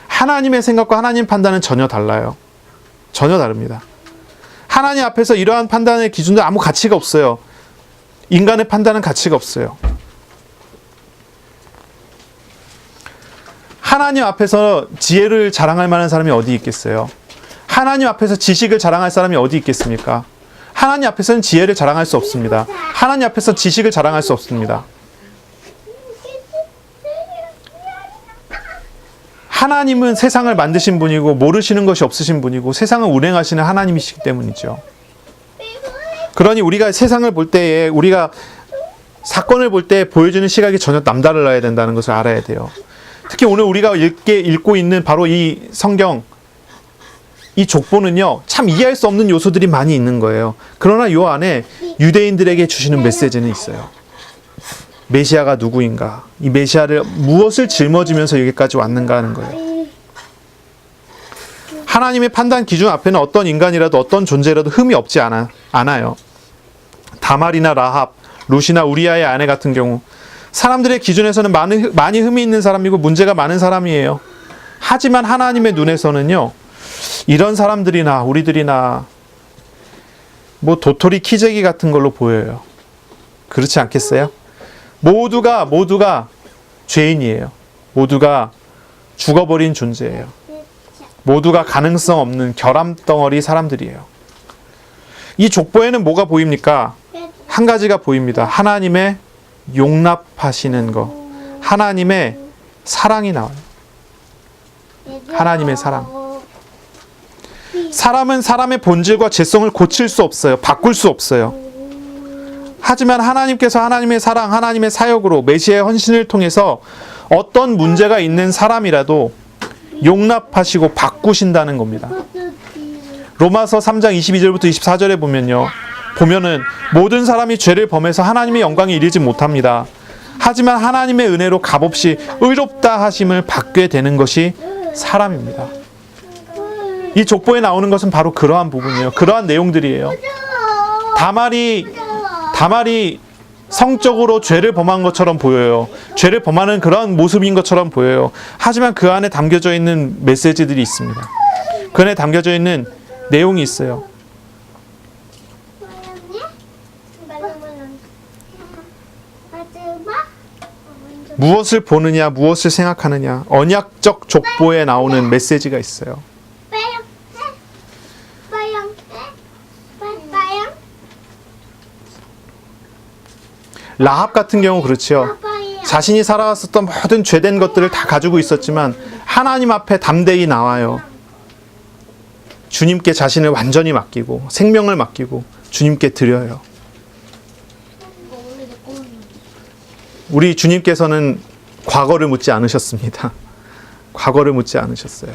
S1: 하나님의 생각과 하나님 판단은 전혀 달라요. 전혀 다릅니다. 하나님 앞에서 이러한 판단의 기준도 아무 가치가 없어요. 인간의 판단은 가치가 없어요. 하나님 앞에서 지혜를 자랑할 만한 사람이 어디 있겠어요? 하나님 앞에서 지식을 자랑할 사람이 어디 있겠습니까? 하나님 앞에서는 지혜를 자랑할 수 없습니다. 하나님 앞에서 지식을 자랑할 수 없습니다. 하나님은 세상을 만드신 분이고 모르시는 것이 없으신 분이고 세상을 운행하시는 하나님이시기 때문이죠. 그러니 우리가 세상을 볼 때에 우리가 사건을 볼 때 보여주는 시각이 전혀 남달라야 된다는 것을 알아야 돼요. 특히 오늘 우리가 읽고 있는 바로 이 성경, 이 족보는요, 참 이해할 수 없는 요소들이 많이 있는 거예요. 그러나 이 안에 유대인들에게 주시는 메시지는 있어요. 메시아가 누구인가? 이 메시아를 무엇을 짊어지면서 여기까지 왔는가 하는 거예요. 하나님의 판단 기준 앞에는 어떤 인간이라도 어떤 존재라도 흠이 없지 않아요. 다말이나 라합, 룻이나 우리아의 아내 같은 경우 사람들의 기준에서는 많이 흠이 있는 사람이고 문제가 많은 사람이에요. 하지만 하나님의 눈에서는요, 이런 사람들이나 우리들이나 뭐 도토리 키재기 같은 걸로 보여요. 그렇지 않겠어요? 모두가 죄인이에요. 모두가 죽어버린 존재예요. 모두가 가능성 없는 결함덩어리 사람들이에요. 이 족보에는 뭐가 보입니까? 한 가지가 보입니다. 하나님의 용납하시는 것. 하나님의 사랑이 나와요. 하나님의 사랑. 사람은 사람의 본질과 죄성을 고칠 수 없어요. 바꿀 수 없어요. 하지만 하나님께서 하나님의 사랑, 하나님의 사역으로 메시아의 헌신을 통해서 어떤 문제가 있는 사람이라도 용납하시고 바꾸신다는 겁니다. 로마서 3장 22절부터 24절에 보면은 모든 사람이 죄를 범해서 하나님의 영광에 이르지 못합니다. 하지만 하나님의 은혜로 값없이 의롭다 하심을 받게 되는 것이 사람입니다. 이 족보에 나오는 것은 바로 그러한 부분이에요. 그러한 내용들이에요. 다말이 성적으로 죄를 범한 것처럼 보여요. 죄를 범하는 그런 모습인 것처럼 보여요. 하지만 그 안에 담겨져 있는 메시지들이 있습니다. 그 안에 담겨져 있는 내용이 있어요. 무엇을 보느냐, 무엇을 생각하느냐, 언약적 족보에 나오는 메시지가 있어요. 라합 같은 경우 그렇죠. 자신이 살아왔었던 모든 죄된 것들을 다 가지고 있었지만 하나님 앞에 담대히 나와요. 주님께 자신을 완전히 맡기고 생명을 맡기고 주님께 드려요. 우리 주님께서는 과거를 묻지 않으셨습니다. 과거를 묻지 않으셨어요.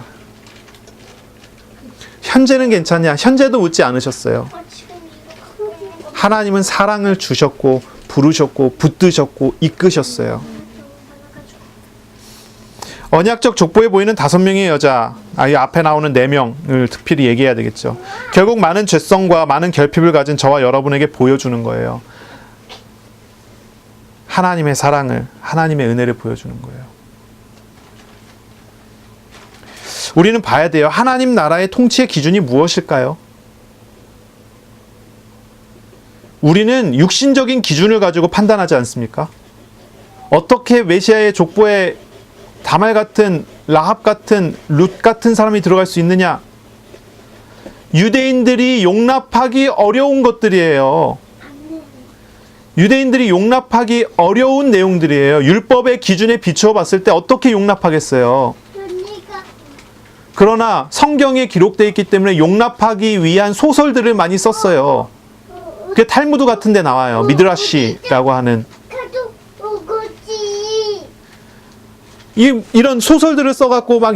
S1: 현재는 괜찮냐? 현재도 묻지 않으셨어요. 하나님은 사랑을 주셨고 부르셨고 붙드셨고 이끄셨어요. 언약적 족보에 보이는 5명의 여자, 이 앞에 나오는 4명을 특별히 얘기해야 되겠죠. 결국 많은 죄성과 많은 결핍을 가진 저와 여러분에게 보여주는 거예요. 하나님의 사랑을, 하나님의 은혜를 보여주는 거예요. 우리는 봐야 돼요. 하나님 나라의 통치의 기준이 무엇일까요? 우리는 육신적인 기준을 가지고 판단하지 않습니까? 어떻게 메시아의 족보에 다말 같은, 라합 같은, 룻 같은 사람이 들어갈 수 있느냐? 유대인들이 용납하기 어려운 것들이에요. 유대인들이 용납하기 어려운 내용들이에요. 율법의 기준에 비추어 봤을 때 어떻게 용납하겠어요? 그러나 성경에 기록되어 있기 때문에 용납하기 위한 소설들을 많이 썼어요. 그게 탈무드 같은 데 나와요. 미드라시라고 하는. 이런 소설들을 써갖고 막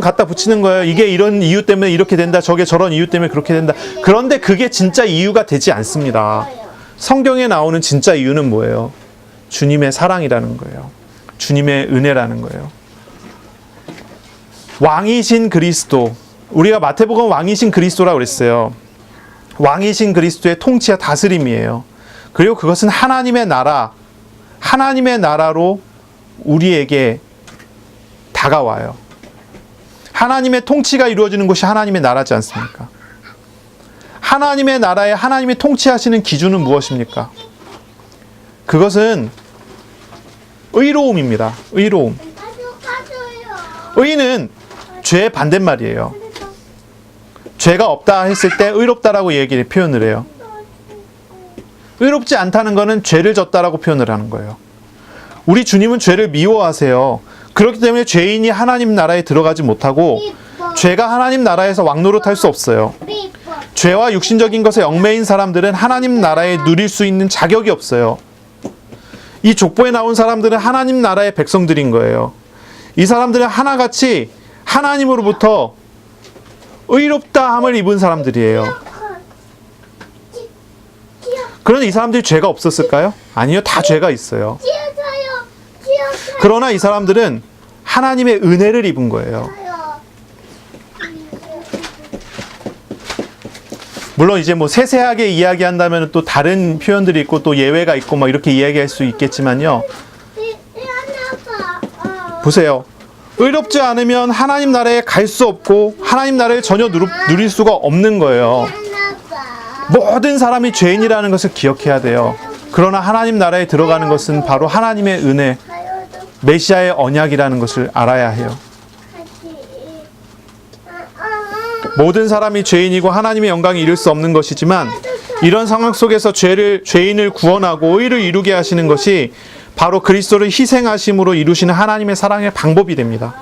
S1: 갖다 붙이는 거예요. 이게 이런 이유 때문에 이렇게 된다. 저게 저런 이유 때문에 그렇게 된다. 그런데 그게 진짜 이유가 되지 않습니다. 성경에 나오는 진짜 이유는 뭐예요? 주님의 사랑이라는 거예요. 주님의 은혜라는 거예요. 왕이신 그리스도, 우리가 마태복음 왕이신 그리스도라고 그랬어요. 왕이신 그리스도의 통치와 다스림이에요. 그리고 그것은 하나님의 나라로 우리에게 다가와요. 하나님의 통치가 이루어지는 곳이 하나님의 나라지 않습니까? 하나님의 나라에 하나님이 통치하시는 기준은 무엇입니까? 그것은 의로움입니다. 의로움. 의는 죄의 반대말이에요. 죄가 없다 했을 때 의롭다라고 표현을 해요. 의롭지 않다는 것은 죄를 졌다라고 표현을 하는 거예요. 우리 주님은 죄를 미워하세요. 그렇기 때문에 죄인이 하나님 나라에 들어가지 못하고 죄가 하나님 나라에서 왕노릇할 수 없어요. 죄와 육신적인 것에 얽매인 사람들은 하나님 나라에 누릴 수 있는 자격이 없어요. 이 족보에 나온 사람들은 하나님 나라의 백성들인 거예요. 이 사람들은 하나같이 하나님으로부터 의롭다함을 입은 사람들이에요. 그런데 이 사람들이 죄가 없었을까요? 아니요, 다 죄가 있어요. 그러나 이 사람들은 하나님의 은혜를 입은 거예요. 물론 이제 뭐 세세하게 이야기한다면 또 다른 표현들이 있고 또 예외가 있고 뭐 이렇게 이야기할 수 있겠지만요. 보세요. 의롭지 않으면 하나님 나라에 갈 수 없고 하나님 나라를 전혀 누릴 수가 없는 거예요. 모든 사람이 죄인이라는 것을 기억해야 돼요. 그러나 하나님 나라에 들어가는 것은 바로 하나님의 은혜, 메시아의 언약이라는 것을 알아야 해요. 모든 사람이 죄인이고 하나님의 영광이 이룰 수 없는 것이지만 이런 상황 속에서 죄인을 구원하고 의를 이루게 하시는 것이 바로 그리스도를 희생하심으로 이루시는 하나님의 사랑의 방법이 됩니다.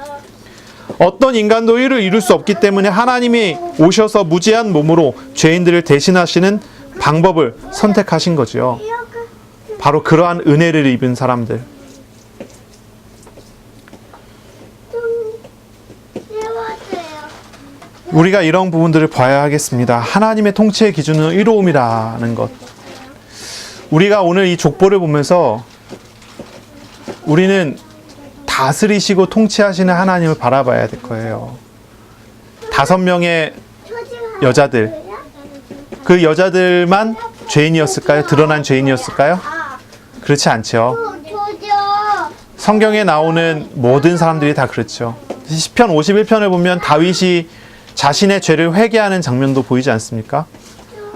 S1: 어떤 인간도 의를 이룰 수 없기 때문에 하나님이 오셔서 무죄한 몸으로 죄인들을 대신하시는 방법을 선택하신 거죠. 바로 그러한 은혜를 입은 사람들. 우리가 이런 부분들을 봐야 하겠습니다. 하나님의 통치의 기준은 의로움이라는 것. 우리가 오늘 이 족보를 보면서 우리는 다스리시고 통치하시는 하나님을 바라봐야 될 거예요. 5명의 여자들, 그 여자들만 죄인이었을까요? 드러난 죄인이었을까요? 그렇지 않죠. 성경에 나오는 모든 사람들이 다 그렇죠. 시편 51편을 보면 다윗이 자신의 죄를 회개하는 장면도 보이지 않습니까?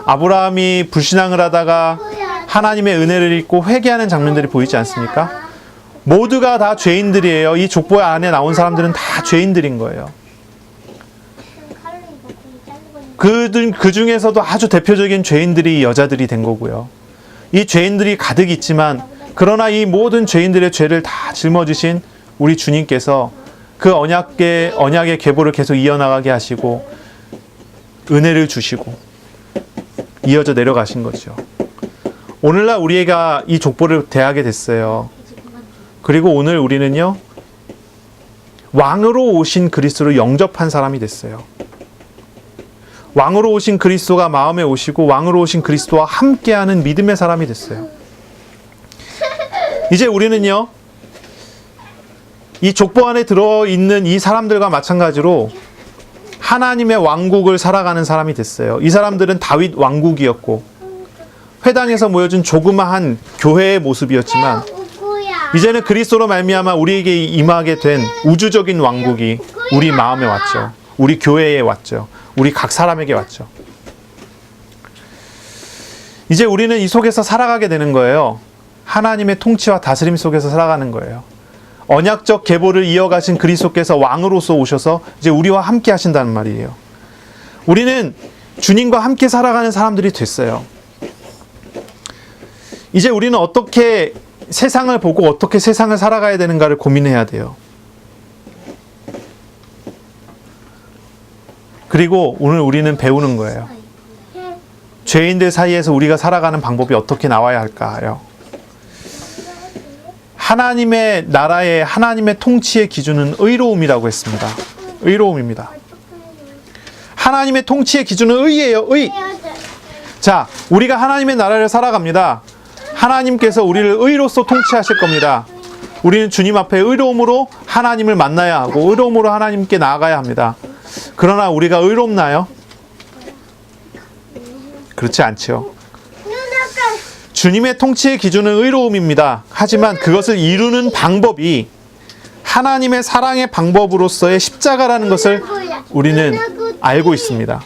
S1: 아브라함이 불신앙을 하다가 하나님의 은혜를 입고 회개하는 장면들이 보이지 않습니까? 모두가 다 죄인들이에요. 이 족보 안에 나온 사람들은 다 죄인들인 거예요. 그 중에서도 아주 대표적인 죄인들이 여자들이 된 거고요. 이 죄인들이 가득 있지만 그러나 이 모든 죄인들의 죄를 다 짊어지신 우리 주님께서 그 언약의 계보를 계속 이어나가게 하시고 은혜를 주시고 이어져 내려가신 거죠. 오늘날 우리가 이 족보를 대하게 됐어요. 그리고 오늘 우리는요, 왕으로 오신 그리스도를 영접한 사람이 됐어요. 왕으로 오신 그리스도가 마음에 오시고 왕으로 오신 그리스도와 함께하는 믿음의 사람이 됐어요. 이제 우리는요, 이 족보 안에 들어있는 이 사람들과 마찬가지로 하나님의 왕국을 살아가는 사람이 됐어요. 이 사람들은 다윗 왕국이었고 회당에서 모여준 조그마한 교회의 모습이었지만 이제는 그리스도로 말미암아 우리에게 임하게 된 우주적인 왕국이 우리 마음에 왔죠. 우리 교회에 왔죠. 우리 각 사람에게 왔죠. 이제 우리는 이 속에서 살아가게 되는 거예요. 하나님의 통치와 다스림 속에서 살아가는 거예요. 언약적 계보를 이어가신 그리스도께서 왕으로서 오셔서 이제 우리와 함께 하신다는 말이에요. 우리는 주님과 함께 살아가는 사람들이 됐어요. 이제 우리는 어떻게 세상을 보고 어떻게 세상을 살아가야 되는가를 고민해야 돼요. 그리고 오늘 우리는 배우는 거예요. 죄인들 사이에서 우리가 살아가는 방법이 어떻게 나와야 할까요? 하나님의 나라의 하나님의 통치의 기준은 의로움이라고 했습니다. 의로움입니다. 하나님의 통치의 기준은 의예요. 의. 자, 우리가 하나님의 나라를 살아갑니다. 하나님께서 우리를 의로서 통치하실 겁니다. 우리는 주님 앞에 의로움으로 하나님을 만나야 하고 의로움으로 하나님께 나아가야 합니다. 그러나 우리가 의롭나요? 그렇지 않죠. 주님의 통치의 기준은 의로움입니다. 하지만 그것을 이루는 방법이 하나님의 사랑의 방법으로서의 십자가라는 것을 우리는 알고 있습니다.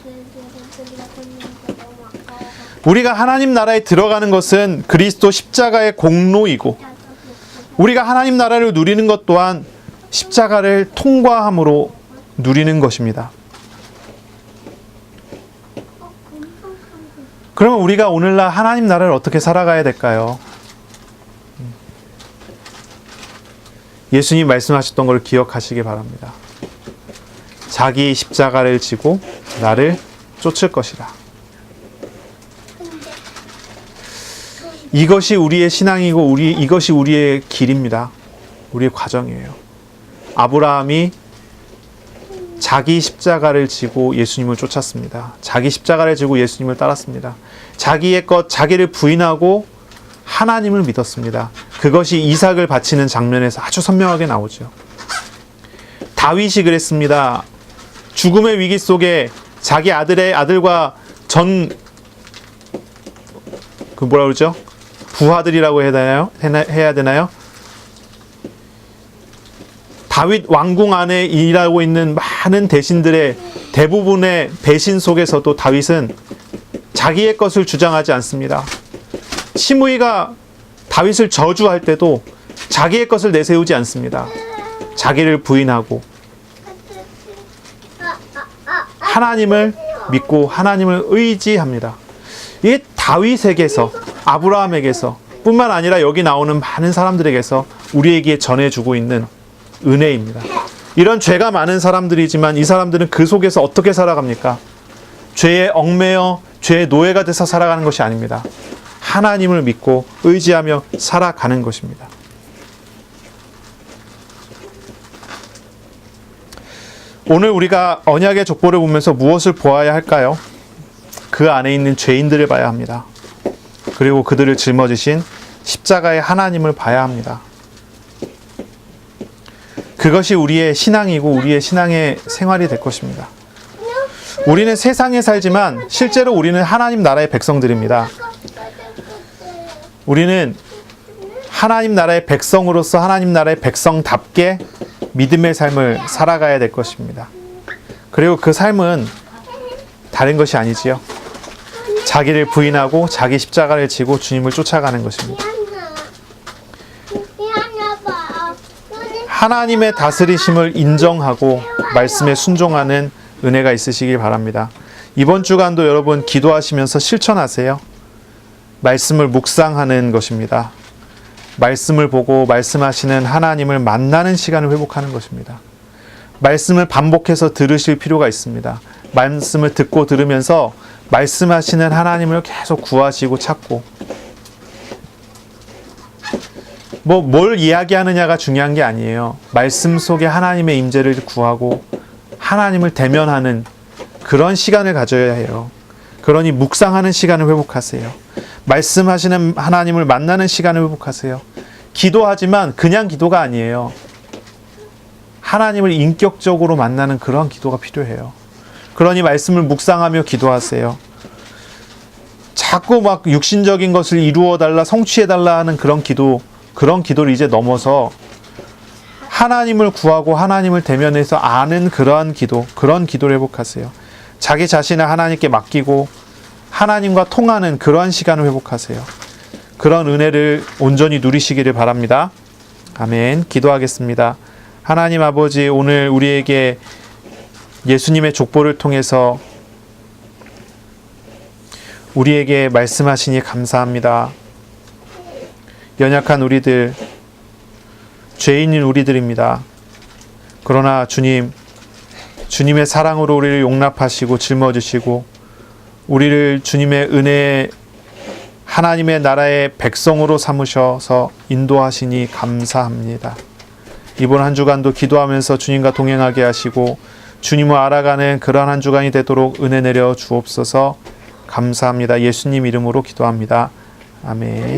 S1: 우리가 하나님 나라에 들어가는 것은 그리스도 십자가의 공로이고 우리가 하나님 나라를 누리는 것 또한 십자가를 통과함으로 누리는 것입니다. 그러면 우리가 오늘날 하나님 나라를 어떻게 살아가야 될까요? 예수님 말씀하셨던 걸 기억하시기 바랍니다. 자기 십자가를 지고 나를 쫓을 것이라. 이것이 우리의 신앙이고 이것이 우리의 길입니다. 우리의 과정이에요. 아브라함이 자기 십자가를 지고 예수님을 쫓았습니다. 자기 십자가를 지고 예수님을 따랐습니다. 자기의 것, 자기를 부인하고 하나님을 믿었습니다. 그것이 이삭을 바치는 장면에서 아주 선명하게 나오죠. 다윗이 그랬습니다. 죽음의 위기 속에 자기 아들과 뭐라 그러죠? 부하들이라고 해야 되나요? 다윗 왕궁 안에 일하고 있는 많은 대신들의 대부분의 배신 속에서도 다윗은 자기의 것을 주장하지 않습니다. 시므이가 다윗을 저주할 때도 자기의 것을 내세우지 않습니다. 자기를 부인하고 하나님을 믿고 하나님을 의지합니다. 이게 다윗에게서 아브라함에게서 뿐만 아니라 여기 나오는 많은 사람들에게서 우리에게 전해주고 있는 은혜입니다. 이런 죄가 많은 사람들이지만 이 사람들은 그 속에서 어떻게 살아갑니까? 죄에 얽매여 죄의 노예가 돼서 살아가는 것이 아닙니다. 하나님을 믿고 의지하며 살아가는 것입니다. 오늘 우리가 언약의 족보를 보면서 무엇을 보아야 할까요? 그 안에 있는 죄인들을 봐야 합니다. 그리고 그들을 짊어지신 십자가의 하나님을 봐야 합니다. 그것이 우리의 신앙이고 우리의 신앙의 생활이 될 것입니다. 우리는 세상에 살지만 실제로 우리는 하나님 나라의 백성들입니다. 우리는 하나님 나라의 백성으로서 하나님 나라의 백성답게 믿음의 삶을 살아가야 될 것입니다. 그리고 그 삶은 다른 것이 아니지요. 자기를 부인하고 자기 십자가를 지고 주님을 쫓아가는 것입니다. 하나님의 다스리심을 인정하고 말씀에 순종하는 은혜가 있으시길 바랍니다. 이번 주간도 여러분 기도하시면서 실천하세요. 말씀을 묵상하는 것입니다. 말씀을 보고 말씀하시는 하나님을 만나는 시간을 회복하는 것입니다. 말씀을 반복해서 들으실 필요가 있습니다. 말씀을 듣고 들으면서 말씀하시는 하나님을 계속 구하시고 찾고 뭘 이야기하느냐가 중요한 게 아니에요. 말씀 속에 하나님의 임재를 구하고 하나님을 대면하는 그런 시간을 가져야 해요. 그러니 묵상하는 시간을 회복하세요. 말씀하시는 하나님을 만나는 시간을 회복하세요. 기도하지만 그냥 기도가 아니에요. 하나님을 인격적으로 만나는 그런 기도가 필요해요. 그러니 말씀을 묵상하며 기도하세요. 자꾸 막 육신적인 것을 이루어달라, 성취해달라 하는 그런 기도를 이제 넘어서 하나님을 구하고 하나님을 대면해서 아는 그런 기도를 회복하세요. 자기 자신을 하나님께 맡기고 하나님과 통하는 그러한 시간을 회복하세요. 그런 은혜를 온전히 누리시기를 바랍니다. 아멘. 기도하겠습니다. 하나님 아버지, 오늘 우리에게 예수님의 족보를 통해서 우리에게 말씀하시니 감사합니다. 연약한 죄인인 우리들입니다. 그러나 주님의 사랑으로 우리를 용납하시고 짊어지시고 우리를 주님의 은혜에 하나님의 나라의 백성으로 삼으셔서 인도하시니 감사합니다. 이번 한 주간도 기도하면서 주님과 동행하게 하시고 주님을 알아가는 그러한 한 주간이 되도록 은혜 내려 주옵소서. 감사합니다. 예수님 이름으로 기도합니다. 아멘.